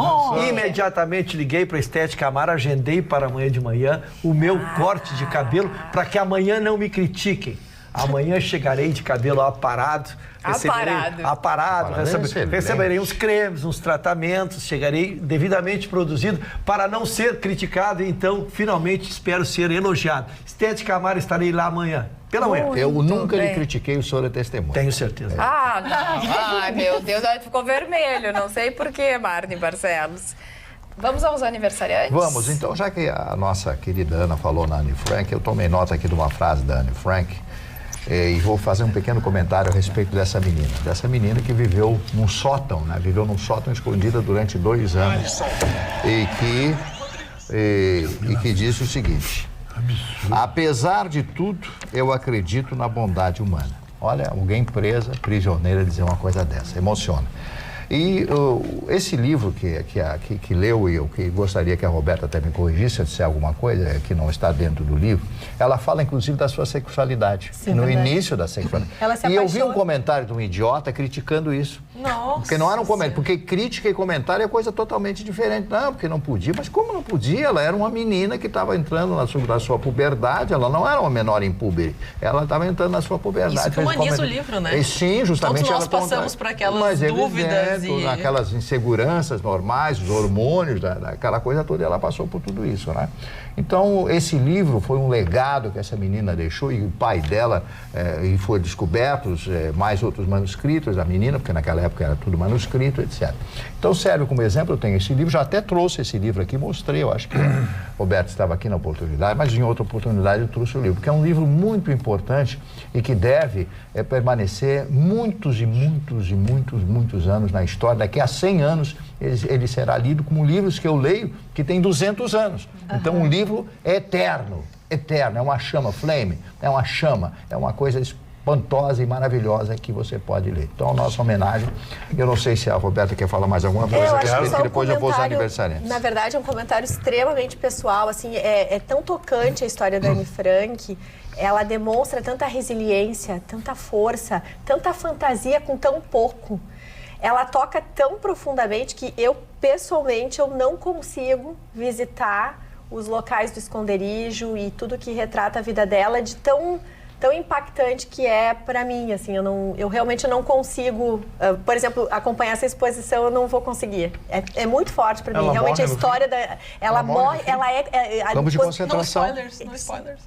Imediatamente liguei para a Estética Amar, agendei para amanhã de manhã o meu corte de cabelo, para que amanhã não me critiquem. Amanhã chegarei de cabelo aparado. Receberei uns cremes, uns tratamentos, chegarei devidamente produzido para não ser criticado e então, finalmente, espero ser elogiado. Estética Amar, estarei lá amanhã. Pela manhã. Eu nunca lhe critiquei, o senhor é testemunha. Tenho certeza. Não. Ai, meu Deus, ficou vermelho. Não sei por quê, Marne Barcelos. Vamos aos aniversariantes? Vamos. Então, já que a nossa querida Ana falou na Anne Frank, eu tomei nota aqui de uma frase da Anne Frank e vou fazer um pequeno comentário a respeito dessa menina. Dessa menina que viveu num sótão, né? Viveu num sótão escondida durante 2 anos. E que disse o seguinte: apesar de tudo, eu acredito na bondade humana. Olha, alguém presa, prisioneira, dizer uma coisa dessa. Emociona. E esse livro que leu e eu que gostaria que a Roberta até me corrigisse se eu disser alguma coisa que não está dentro do livro, ela fala inclusive da sua sexualidade, no início da sexualidade. E eu vi um comentário de um idiota criticando isso. Nossa. Porque não era um comentário, porque crítica e comentário é coisa totalmente diferente. Não, porque não podia, mas como não podia? Ela era uma menina que estava entrando na sua puberdade, ela não era uma menor impúbere, ela estava entrando na sua puberdade. Isso que humaniza o livro, né? E, sim, justamente. Todos nós passamos por aquelas dúvidas aquelas inseguranças normais, os hormônios, aquela coisa toda, ela passou por tudo isso, né? Então, esse livro foi um legado que essa menina deixou, e o pai dela, e foi descobertos mais outros manuscritos da menina, porque naquela época era tudo manuscrito, etc. Então, serve como exemplo, eu tenho esse livro, já até trouxe esse livro aqui, mostrei, eu acho que o Roberto estava aqui na oportunidade, mas em outra oportunidade eu trouxe o livro, porque é um livro muito importante e que deve permanecer muitos anos na história. Daqui a 100 anos ele será lido como livros que eu leio que tem 200 anos. Então, um livro é eterno, é uma chama, flame, é uma chama, é uma coisa espantosa e maravilhosa que você pode ler. Então, a nossa homenagem, eu não sei se a Roberta quer falar mais alguma coisa, que depois eu vou usar aniversariantes. Na verdade, é um comentário extremamente pessoal, assim, é tão tocante a história da Anne Frank, ela demonstra tanta resiliência, tanta força, tanta fantasia com tão pouco. Ela toca tão profundamente que eu, pessoalmente, eu não consigo visitar os locais do esconderijo e tudo que retrata a vida dela de tão impactante que é para mim, assim, eu realmente não consigo, por exemplo, acompanhar essa exposição, eu não vou conseguir. É muito forte para mim, realmente a história da... Ela morre, ela é... Campo de concentração. No spoilers.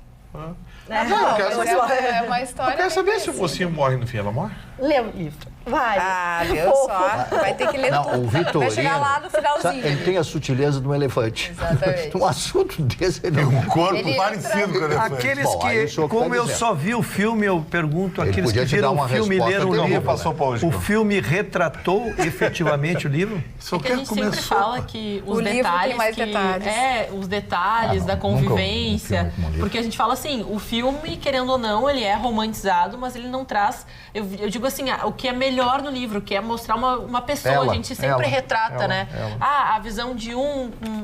É uma história. Eu quero saber se o mocinho morre no fim, ela morre? Lê o livro. Vai. Viu só? Vai ter que ler tudo. O Vitorino, vai chegar lá no finalzinho. Ele tem a sutileza de um elefante. Exatamente. Um assunto desse, ele tem um corpo parecido com o elefante. Aqueles que, como eu só vi o filme, eu pergunto, aqueles que viram o filme e leram o livro, o filme retratou efetivamente o livro? Porque a gente sempre fala que os detalhes... tem mais detalhes. Os detalhes da convivência. Porque a gente fala assim, o filme, querendo ou não, ele é romantizado, mas ele não traz... Eu digo assim, o que é melhor no livro, que é mostrar uma pessoa, a gente sempre retrata, né? A visão de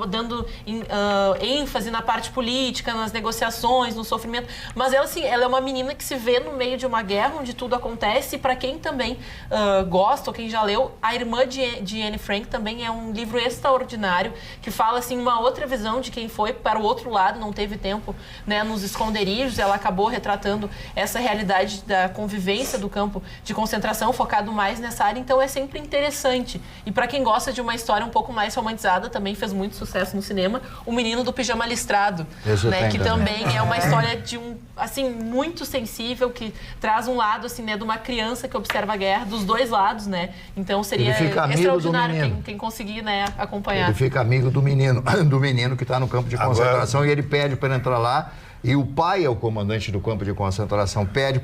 dando ênfase na parte política, nas negociações, no sofrimento. Mas ela, assim, ela é uma menina que se vê no meio de uma guerra onde tudo acontece. E para quem também gosta, ou quem já leu, A Irmã de Anne Frank também é um livro extraordinário, que fala, assim, uma outra visão de quem foi para o outro lado, não teve tempo, né, nos esconderijos. Ela acabou retratando essa realidade da convivência do campo de concentração, focado mais nessa área, então é sempre interessante. E para quem gosta de uma história um pouco mais romantizada, também fez muito sucesso no cinema, O Menino do Pijama Listrado, né, que também é uma história de assim, muito sensível, que traz um lado, assim, né, de uma criança que observa a guerra, dos dois lados, né? Então seria extraordinário quem conseguir, né, acompanhar. Ele fica amigo do menino que está no campo de concentração e ele pede para entrar lá. E o pai é o comandante do campo de concentração, pede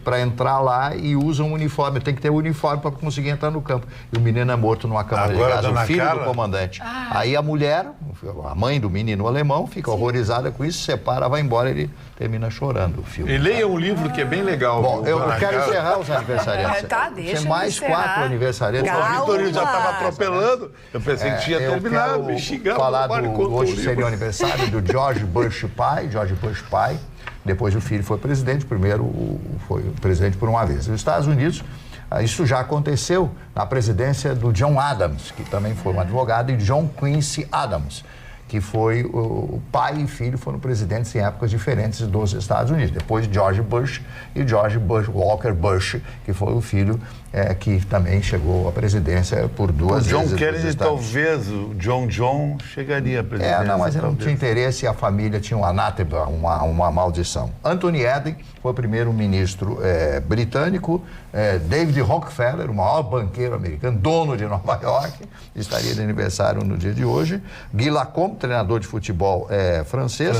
para entrar lá e usa um uniforme. Tem que ter um uniforme para conseguir entrar no campo. E o menino é morto numa câmara de gás, o filho do comandante. Aí a mulher, a mãe do menino alemão, fica horrorizada com isso, separa, vai embora, ele termina chorando o filme. E leia um livro que é bem legal. Bom, eu quero encerrar os aniversariantes. Deixa tem mais 4 aniversariantes. O Vitorino já estava atropelando. Eu pensei que tinha terminado. Me xingando. Hoje seria o aniversário do George Bush pai. Depois o filho foi presidente, primeiro foi presidente por uma vez. Nos Estados Unidos, isso já aconteceu na presidência do John Adams, que também foi um advogado, e John Quincy Adams, que foi o pai e filho foram presidentes em épocas diferentes dos Estados Unidos. Depois George Bush e George Walker Bush, que foi o filho que também chegou à presidência por 2 vezes. O John Kennedy, talvez, o John chegaria à presidência. Não, mas ele não tinha interesse e a família tinha um anátema, uma maldição. Anthony Eden foi o primeiro-ministro britânico. David Rockefeller, o maior banqueiro americano, dono de Nova York, estaria de aniversário no dia de hoje. Guy Lacombe, treinador de futebol francês.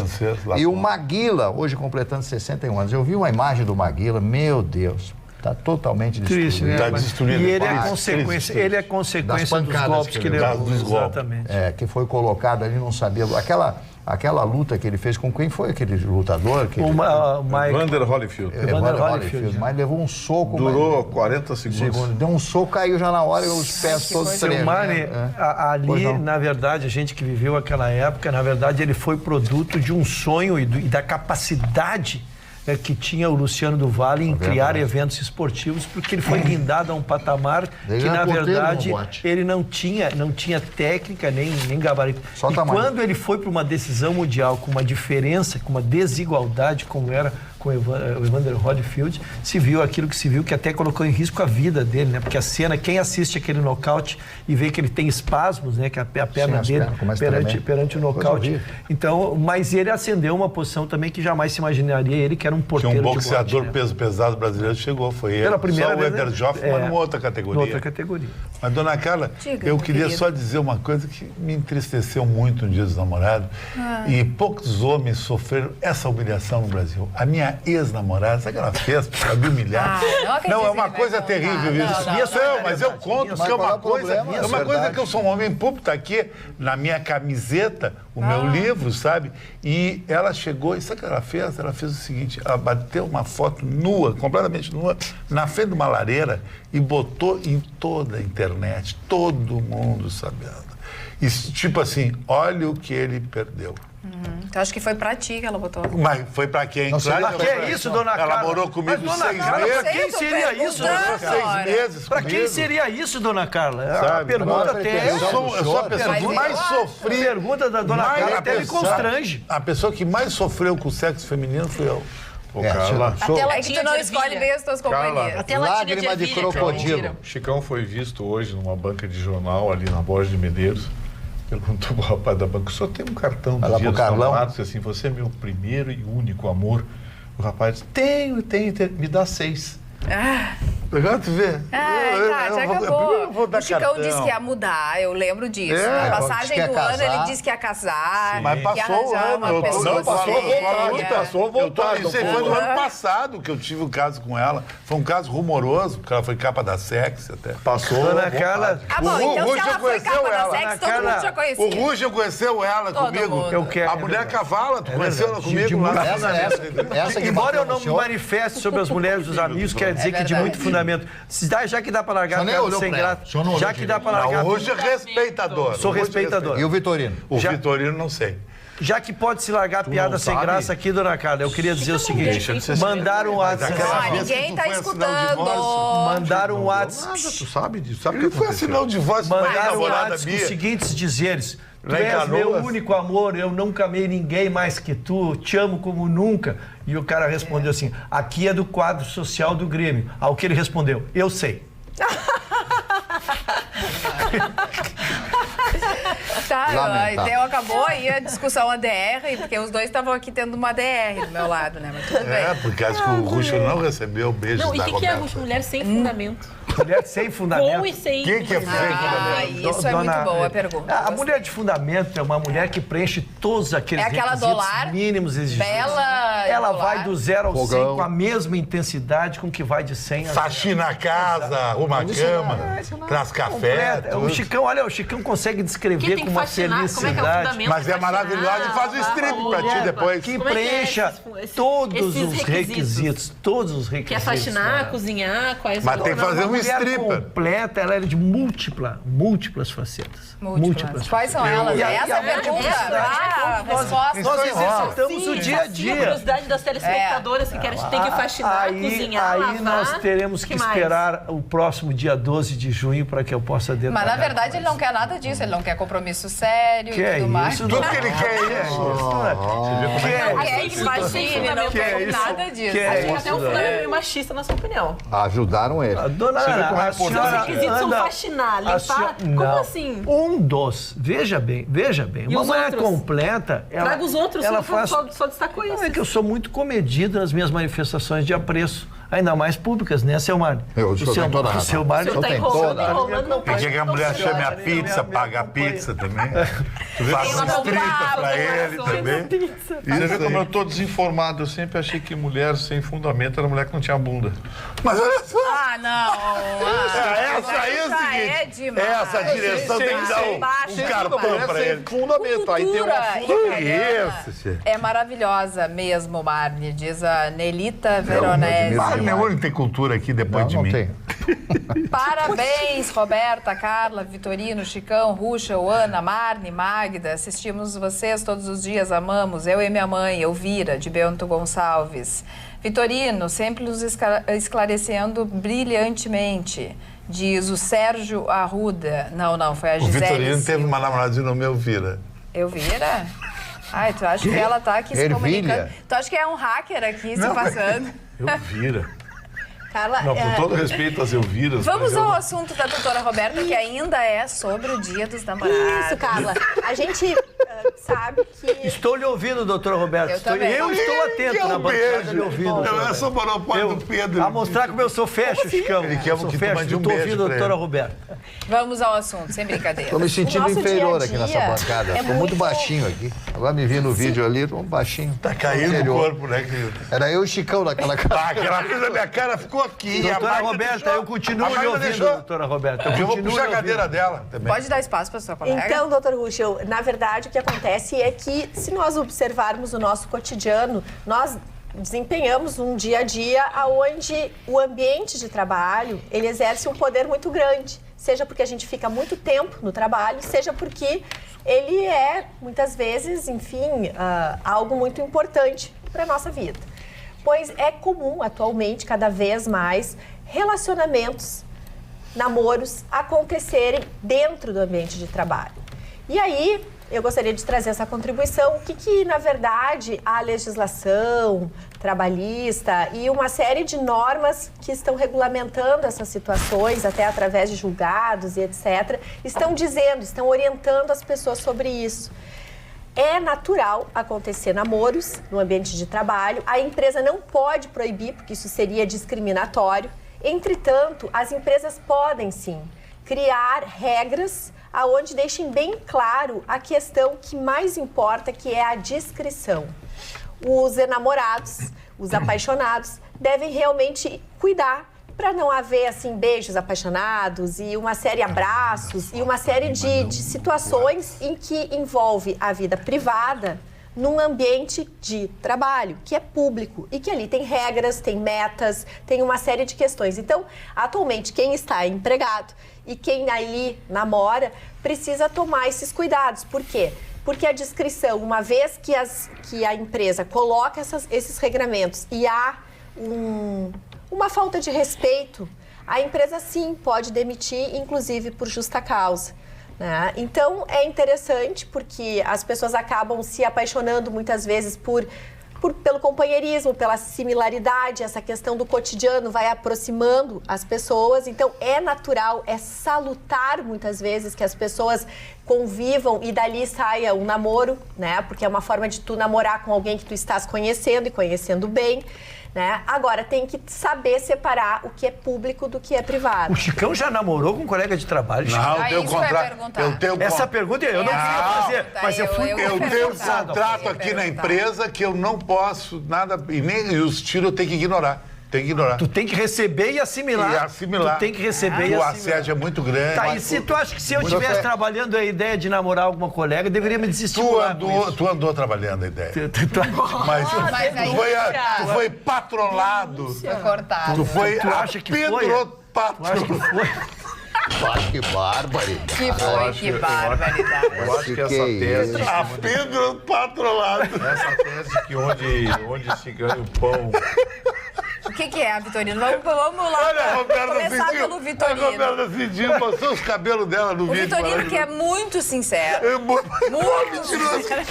E o Maguila, hoje completando 61 anos. Eu vi uma imagem do Maguila, meu Deus. Está totalmente destruído. Triste, né? Está destruído. E ele é consequência dos golpes que levou. Exatamente. Que foi colocado ali, não sabia. Aquela luta que ele fez com quem foi aquele lutador? Evander Holyfield. Mas levou um soco. Durou 40 segundos. Deu um soco, caiu já na hora e os pés todos tremendo. Ali, na verdade, a gente que viveu aquela época, na verdade, ele foi produto de um sonho e da capacidade que tinha o Luciano do Valle em criar eventos esportivos, porque ele foi guindado a um patamar que, na verdade, ele não tinha técnica nem gabarito. E quando ele foi para uma decisão mundial com uma diferença, com uma desigualdade, como era com o Evander Holyfield, se viu aquilo que se viu, que até colocou em risco a vida dele, né? Porque a cena, quem assiste aquele nocaute e vê que ele tem espasmos, né? Que a perna dele perante o nocaute. Então, mas ele ascendeu uma posição também que jamais se imaginaria ele, que era um porteiro de boxe. Um boxeador peso pesado brasileiro chegou, foi ele. Pela primeira vez, o Eder Joff, mas numa outra categoria. Mas, dona Carla, eu queria só dizer uma coisa que me entristeceu muito no Dia dos Namorados. E poucos homens sofreram essa humilhação no Brasil. A minha ex-namorada, sabe o que ela fez para me humilhar? Não, é uma coisa terrível isso. Não, mas eu conto que é uma coisa que eu sou um homem público, tá aqui na minha camiseta, o meu livro, sabe? E ela chegou, e sabe o que ela fez? Ela fez o seguinte, ela bateu uma foto nua, completamente nua, na frente de uma lareira e botou em toda a internet, todo mundo sabendo. E, tipo assim, olha o que ele perdeu. Então acho que foi pra ti que ela botou. Mas foi pra quem? Claro, que é isso, dona Carla? Ela morou comigo 6 meses. Pra quem seria isso, dona Carla? 6 meses Pra quem seria isso, dona Carla? Sabe? A pergunta até eu sou a pessoa que mais sofri. A pergunta da dona Carla até me constrange. A pessoa que mais sofreu com o sexo feminino fui eu. Carla. É que tu não escolhe bem as tuas companhias. Até lágrima de crocodilo. Chicão foi visto hoje numa banca de jornal ali na Borges de Medeiros. Perguntou pro rapaz da banca, o senhor tem um cartão do Dia dos Namorados? Assim, você é meu primeiro e único amor. O rapaz disse, tenho, me dá 6. Agora tu vê. Já acabou. O Chicão disse que ia mudar, eu lembro disso. Na passagem do ano ele disse que ia casar. Mas passou o ano. Passou voltado. Isso foi no ano passado que eu tive um caso com ela. Foi um caso rumoroso, porque ela foi capa da Sex até. Passou. Dona Carla. Bom, então se ela foi capa da Sex, todo mundo já conhecia. O Ruja conheceu ela comigo. A mulher cavala, tu conheceu ela comigo lá na Embora eu não me manifeste sobre as mulheres dos amigos, quer dizer que de muito fundamento. Já que dá pra largar a piada sem graça. Já que dá pra largar. Hoje é respeitador. Sou respeitador. E o Vitorino? O Vitorino não sei. Já que pode se largar a piada sem graça aqui, dona Carla, eu queria dizer o seguinte: mandaram um WhatsApp. Ninguém tá escutando. Mandaram um WhatsApp. Tu sabe disso? Sabe que foi assinar o divórcio? Mandaram um WhatsApp com os seguintes dizeres. Tu és meu único amor, eu nunca amei ninguém mais que tu, te amo como nunca. E o cara respondeu assim, aqui é do quadro social do Grêmio. Ao que ele respondeu, eu sei. Então acabou aí a discussão ADR, porque os dois estavam aqui tendo uma ADR do meu lado, né? Mas tudo bem. Porque acho que o Ruxo não recebeu o beijo da Roberta. Não, e o que é Ruxo? Mulher sem fundamento. Mulher sem fundamento. Com e sem. O que é sem fundamento? Isso é muito boa a pergunta. A mulher de fundamento é uma mulher que preenche todos aqueles requisitos mínimos exigidos. Ela vai do 0 ao 100 com a mesma intensidade com que vai de 100 a 0. Faxina a casa, arruma a cama, traz café. O Chicão, olha, o Chicão consegue descrever com uma felicidade. Mas é maravilhoso e faz o strip pra ti depois. Que preencha todos os requisitos. Todos os requisitos. Quer faxinar, cozinhar, quais Mas tem que fazer um stripper. Completa, ela é de múltiplas facetas. Múltiplas. Quais são elas? Essa é a pergunta. Nós exercitamos o dia a dia. A curiosidade das telespectadoras que querem ter que faxinar, cozinhar, lavar. Aí nós teremos que esperar o próximo dia 12 de junho para que eu possa detalhar. Mas na verdade ele não quer nada disso, ele não quer compromisso sério e tudo mais. Tudo que ele quer é isso. Não quer nada disso. Até um fundamento meio machista, na sua opinião. Ajudaram ele. Os requisitos são faxinar, limpar. Como assim? Veja bem. Uma mulher completa. Traga os outros, ela faz... só destacou isso. É que eu sou muito comedido nas minhas manifestações de apreço ainda mais públicas, né, seu Mário? O senhor tem toda a razão. O seu Mário tem toda a razão. Quer que a mulher chame a pizza, paga a pizza também. Faça uns 30 pra ele também. Você vê como eu tô desinformado. Eu sempre achei que mulher sem fundamento era mulher que não tinha bunda. Mas olha só. Ah, não. Essa aí é o seguinte. Essa direção tem que dar um cartão pra ele. Fundamento. Aí tem uma fundamento. Isso, é maravilhosa mesmo, Marne, diz a Nelita Veronese. Marne é o único que tem cultura aqui depois de mim. Tem. Parabéns, Roberta, Carla, Vitorino, Chicão, Ruxa, Ana, Marne, Magda. Assistimos vocês todos os dias, amamos. Eu e minha mãe, Elvira, de Bento Gonçalves. Vitorino, sempre nos esclarecendo brilhantemente. Diz o Sérgio Arruda. Não, foi a Gisele. O Vitorino Silva. teve uma namorada de nome Elvira. Elvira? Ai, tu acha que ela tá aqui se comunicando? Tu acha que é um hacker aqui se passando? Elvira. Carla, Não, com todo respeito às Elviras. Vamos ao assunto da doutora Roberta, que ainda é sobre o Dia dos Namorados. Isso, Carla. A gente sabe que... Estou lhe ouvindo, doutora Roberta. Eu estou atento na bancada lhe ouvindo. Não é só monopólio do Pedro. A mostrar como eu sou fecho, Chicão. Ele quer que tu mande um Estou beijo ouvindo a pra doutora ele. Roberta. Vamos ao assunto, sem brincadeira. Estou me sentindo nosso inferior dia a aqui dia nessa bancada. é Estou muito muito baixinho aqui. Agora me vi no vídeo ali, estou baixinho. Tá caindo o corpo, né, querido? Era eu e o Chicão naquela cara. Aquela coisa da minha cara ficou aqui. Doutora Roberta, eu continuo lhe ouvindo, doutora Roberta. Eu vou puxar a cadeira dela também. Pode dar espaço para sua colega? Então, doutor Ruschel, na verdade, o que acontece é que, se nós observarmos o nosso cotidiano, nós desempenhamos um dia a dia onde o ambiente de trabalho, ele exerce um poder muito grande. Seja porque a gente fica muito tempo no trabalho, seja porque ele é, muitas vezes, enfim, algo muito importante para a nossa vida. Pois é comum, atualmente, cada vez mais, relacionamentos, namoros acontecerem dentro do ambiente de trabalho. E aí, eu gostaria de trazer essa contribuição, o que na verdade, a legislação trabalhista e uma série de normas que estão regulamentando essas situações, até através de julgados e etc., estão dizendo, estão orientando as pessoas sobre isso. É natural acontecer namoros no ambiente de trabalho, a empresa não pode proibir, porque isso seria discriminatório. Entretanto, as empresas podem sim criar regras aonde deixem bem claro a questão que mais importa, que é a discrição. Os enamorados, os apaixonados, devem realmente cuidar para não haver assim beijos apaixonados e uma série de abraços e uma série de situações em que envolve a vida privada num ambiente de trabalho, que é público e que ali tem regras, tem metas, tem uma série de questões. Então, atualmente, quem está empregado e quem ali namora precisa tomar esses cuidados. Por quê? Porque a discrição, uma vez que a empresa coloca esses regramentos e há uma falta de respeito, a empresa sim pode demitir, inclusive por justa causa. Né? Então, é interessante porque as pessoas acabam se apaixonando muitas vezes pelo companheirismo, pela similaridade, essa questão do cotidiano vai aproximando as pessoas. Então, é natural, é salutar muitas vezes que as pessoas convivam e dali saia um namoro, né? Porque é uma forma de tu namorar com alguém que tu estás conhecendo e conhecendo bem. Né? Agora, tem que saber separar o que é público do que é privado. O Chicão já namorou com um colega de trabalho? Não, eu tenho Essa pergunta eu não queria fazer, mas eu fui... Eu tenho um contrato aqui na empresa que eu não posso nada, e nem os tiros eu tenho que ignorar. Tem que ignorar. Tu tem que receber e assimilar. E assimilar. Tu tem que receber e assimilar. O assédio é muito grande. Tá, e se tu acha que se eu estivesse trabalhando a ideia de namorar alguma colega, eu deveria me desestimular Tu andou trabalhando a ideia. Mas tu foi patrolado. Foi cortado. Tu foi tu acha que foi? Tu acha que foi? Acho que barbaridade. Que barbaridade. Eu acho que essa tese... A Pedro patrolado. Essa tese de que onde se ganha o pão... O que é, Vitorino? Vamos lá. Olha, a Roberta começar pelo Vitorino. A Roberta Cidinho passou os cabelos dela no vídeo. O Vitorino que é muito sincero. Muito sincero.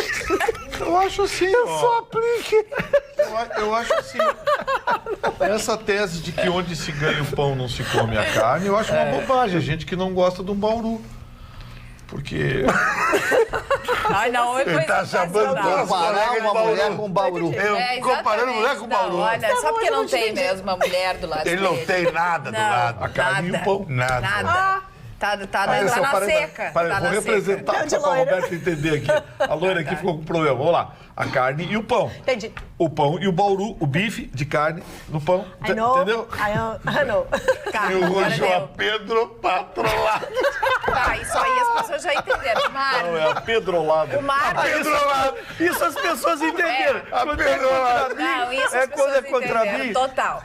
Eu acho assim, só aplique. Eu acho assim. Essa tese de que onde se ganha o pão não se come a carne, eu acho uma bobagem. A gente que não gosta de um bauru. Porque... Ai, não, ele tá chamando comparar uma mulher com Bauru. Comparando mulher com Bauru. Olha, só porque não tem mesmo uma mulher do lado dele. Ele não tem nada do lado. A carne e o pão. Nada. Tá na seca. Vou representar só para o Roberto entender aqui. A loira aqui ficou com problema. Vamos lá. A carne e o pão. Entendi. O pão e o Bauru, o bife de carne no pão. Entendeu? I know. E o João Pedro patrolado. Tá, isso aí as pessoas já entenderam. Não, é a pedrolada. O Mar... Pedrolado. Isso as pessoas entenderam. A pedrolada. Não, isso as quando é pessoas contra entenderam. mim. Total.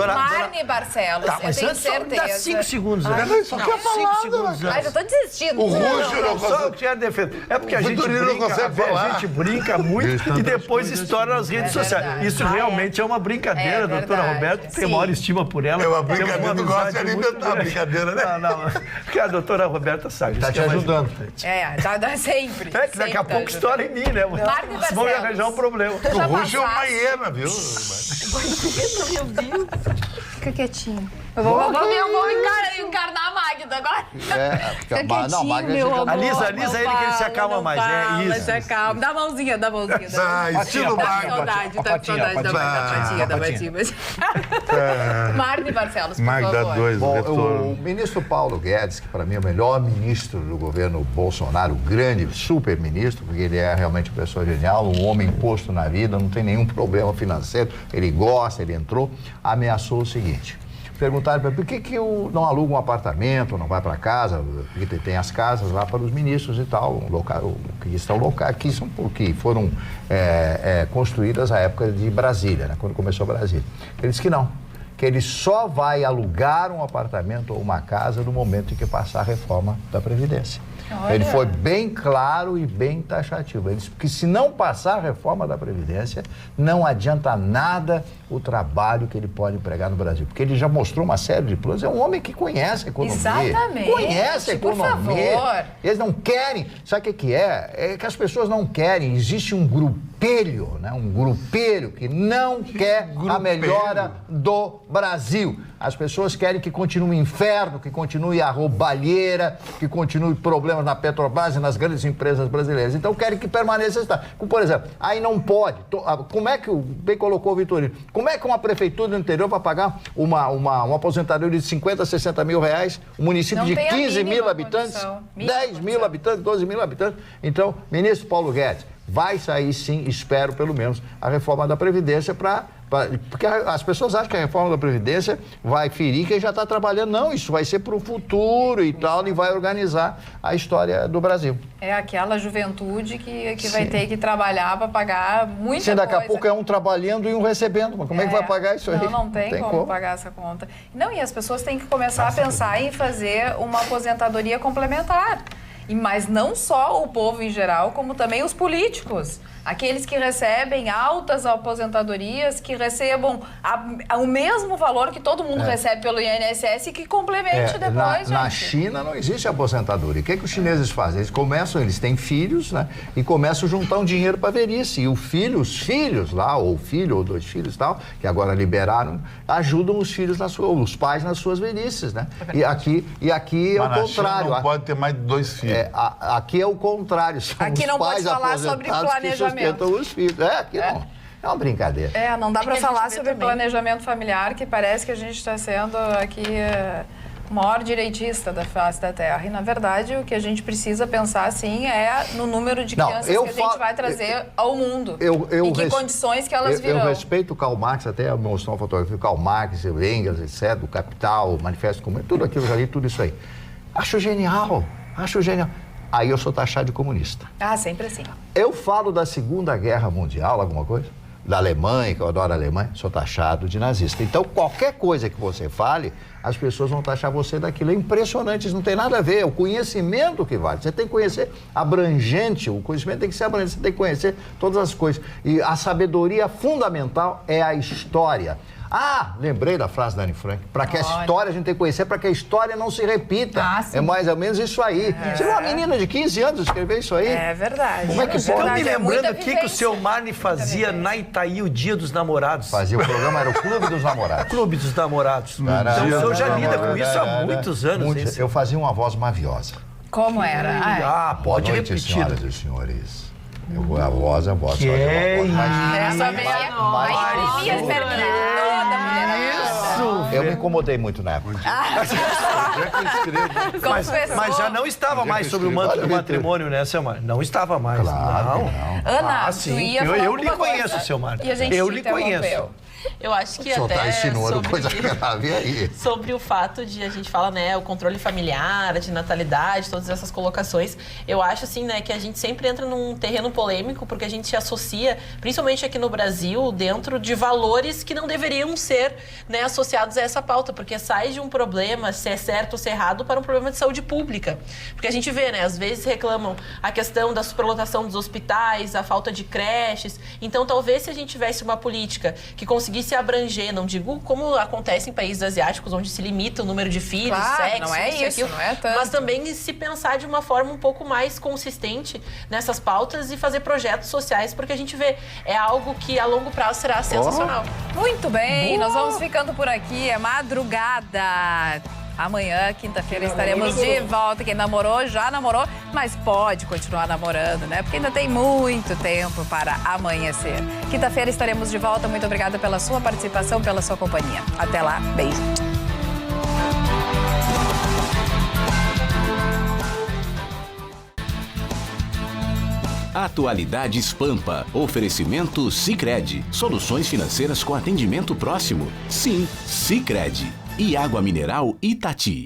Marne Barcelos, Tá, eu mas tenho antes só me dá certeza. 5 segundos. Só quer falar. Mas eu tô desistindo. O Ruxo não Só eu quero defender. É porque a gente Vitorino não brinca, consegue falar. a gente brinca muito e depois estoura nas redes sociais. Isso realmente é uma brincadeira, É doutora verdade, Roberta. sim. Tem maior estima por ela. É uma Temos brincadeira, não gosta de amizade muito alimentar a grande. brincadeira, né? Não, porque a doutora Roberta sabe. Tá isso te é mais ajudando. importante. Dá sempre. É que daqui a pouco estoura em mim, né? Marne Vocês vão Barcelos. arranjar um problema. O Ruxo é uma passasse. hiena, viu? Meu Deus. Fica quietinho. Eu vou encarnar a Magda agora. Fica Não, Magda, meu amor. Alisa ele que ele se acalma mais. É isso. Se acalma. Dá a mãozinha. Estilo Tá com Magda. saudade, tá com saudade da patinha. Marne Barcelos, por Magda favor. 2, Bom, retorno. o ministro Paulo Guedes, que para mim é o melhor ministro do governo Bolsonaro, grande, super ministro, porque ele é realmente uma pessoa genial, um homem posto na vida, não tem nenhum problema financeiro, ele gosta, ele entrou, ameaçou o seguinte. Perguntaram para ele, por que eu não aluga um apartamento, não vai para casa, porque tem as casas lá para os ministros e tal, que foram construídas à época de Brasília, né, quando começou Brasília. Ele disse que não, que ele só vai alugar um apartamento ou uma casa no momento em que passar a reforma da Previdência. Olha. Ele foi bem claro e bem taxativo. Ele disse que se não passar a reforma da Previdência, não adianta nada o trabalho que ele pode empregar no Brasil. Porque ele já mostrou uma série de planos. É um homem que conhece a economia. Exatamente. Conhece a economia. Por favor. Eles não querem. Sabe o que é? É que as pessoas não querem. Existe um grupelho, né? Um grupelho que não quer a melhora do Brasil. As pessoas querem que continue o inferno, que continue a roubalheira, que continue problemas na Petrobras e nas grandes empresas brasileiras. Então querem que permaneça essa. Por exemplo, aí não pode. Como é que bem colocou o Vitorino? Como é que uma prefeitura do interior vai pagar uma aposentadoria de 50, 60 mil reais, um município Não de tem a 15 mil mínima habitantes, condição. 10 mil habitantes, 12 mil habitantes? Então, ministro Paulo Guedes, vai sair sim, espero pelo menos, a reforma da Previdência porque as pessoas acham que a reforma da Previdência vai ferir quem já está trabalhando. Não, isso vai ser para o futuro e tal, e vai organizar a história do Brasil. É aquela juventude que vai ter que trabalhar para pagar muita coisa. Daqui a pouco é um trabalhando e um recebendo. Mas como é que vai pagar isso aí? Não tem como pagar essa conta. Não, e as pessoas têm que começar a pensar em fazer uma aposentadoria complementar. Mas não só o povo em geral, como também os políticos. Aqueles que recebem altas aposentadorias, que recebam o mesmo valor que todo mundo recebe pelo INSS e que complemente depois, Na China não existe aposentadoria. O que os chineses fazem? Eles têm filhos, né? E começam a juntar um dinheiro para velhice. E os filhos lá, ou filho ou 2 filhos e tal, que agora liberaram, ajudam os filhos, os pais nas suas velhices, né? E aqui é o contrário. Não pode ter mais de 2 filhos. Aqui é o contrário. São aqui os não pais pode falar sobre planejamento. Os filhos. Aqui não. É uma brincadeira. Não dá para falar sobre planejamento familiar, que parece que a gente está sendo aqui o maior direitista da face da Terra. E, na verdade, o que a gente precisa pensar, sim, é no número de crianças que a gente vai trazer ao mundo. E que condições que elas virão. Eu respeito o Karl Marx, até mostrou uma fotografia do Karl Marx, Engels, etc., do Capital, Manifesto Comunista, tudo aquilo, já li tudo isso aí. Acho genial. Aí eu sou taxado de comunista. Sempre assim. Eu falo da Segunda Guerra Mundial, alguma coisa? Da Alemanha, que eu adoro a Alemanha, sou taxado de nazista. Então, qualquer coisa que você fale, as pessoas vão taxar você daquilo. É impressionante, isso não tem nada a ver. É o conhecimento que vale. Você tem que conhecer abrangente, o conhecimento tem que ser abrangente, você tem que conhecer todas as coisas. E a sabedoria fundamental é a história. Lembrei da frase da Anne Frank. Para que a história a gente tem que conhecer, para que a história não se repita. É mais ou menos isso aí. Você é uma menina de 15 anos escrever isso aí? É verdade. Como é que pode? Estou me lembrando o que o seu Marne fazia na Itaí, o Dia dos Namorados. Fazia o programa, era o Clube dos Namorados. Clube dos Namorados. Então o senhor já lida com isso há muitos anos. Eu fazia uma voz maviosa. Como era? Pode Boa noite, repetir. senhoras e senhores. A voz só Que é uma voz Essa Maria Fernanda, Isso! Eu me incomodei muito na época. Mas já não estava mais sobre o manto do matrimônio, né, Selmar? Não estava mais. Claro, não. Ana, sim. tu ia falar Eu lhe alguma conheço, coisa. Selmar. E a gente Eu lhe conheço. Eu acho que O senhor até tá insinuando sobre... coisa grave aí. Sobre o fato de, a gente fala, né, o controle familiar, de natalidade, todas essas colocações, eu acho, assim, né, que a gente sempre entra num terreno polêmico, porque a gente se associa, principalmente aqui no Brasil, dentro de valores que não deveriam ser, né, associados a essa pauta, porque sai de um problema, se é certo ou se é errado, para um problema de saúde pública. Porque a gente vê, né, às vezes reclamam a questão da superlotação dos hospitais, a falta de creches. Então, talvez se a gente tivesse uma política que conseguisse abranger, não digo como acontece em países asiáticos, onde se limita o número de filhos, sexo, não é isso, aquilo, não é tanto. mas também se pensar de uma forma um pouco mais consistente nessas pautas e fazer projetos sociais, porque a gente vê, é algo que a longo prazo será sensacional. Muito bem, nós vamos ficando por aqui, é madrugada. Amanhã, quinta-feira, estaremos de volta. Quem namorou, já namorou, mas pode continuar namorando, né? Porque ainda tem muito tempo para amanhecer. Quinta-feira estaremos de volta. Muito obrigada pela sua participação, pela sua companhia. Até lá, beijo. Atualidades Pampa. Oferecimento Sicredi. Soluções financeiras com atendimento próximo. Sim, Sicredi. E água mineral Itati.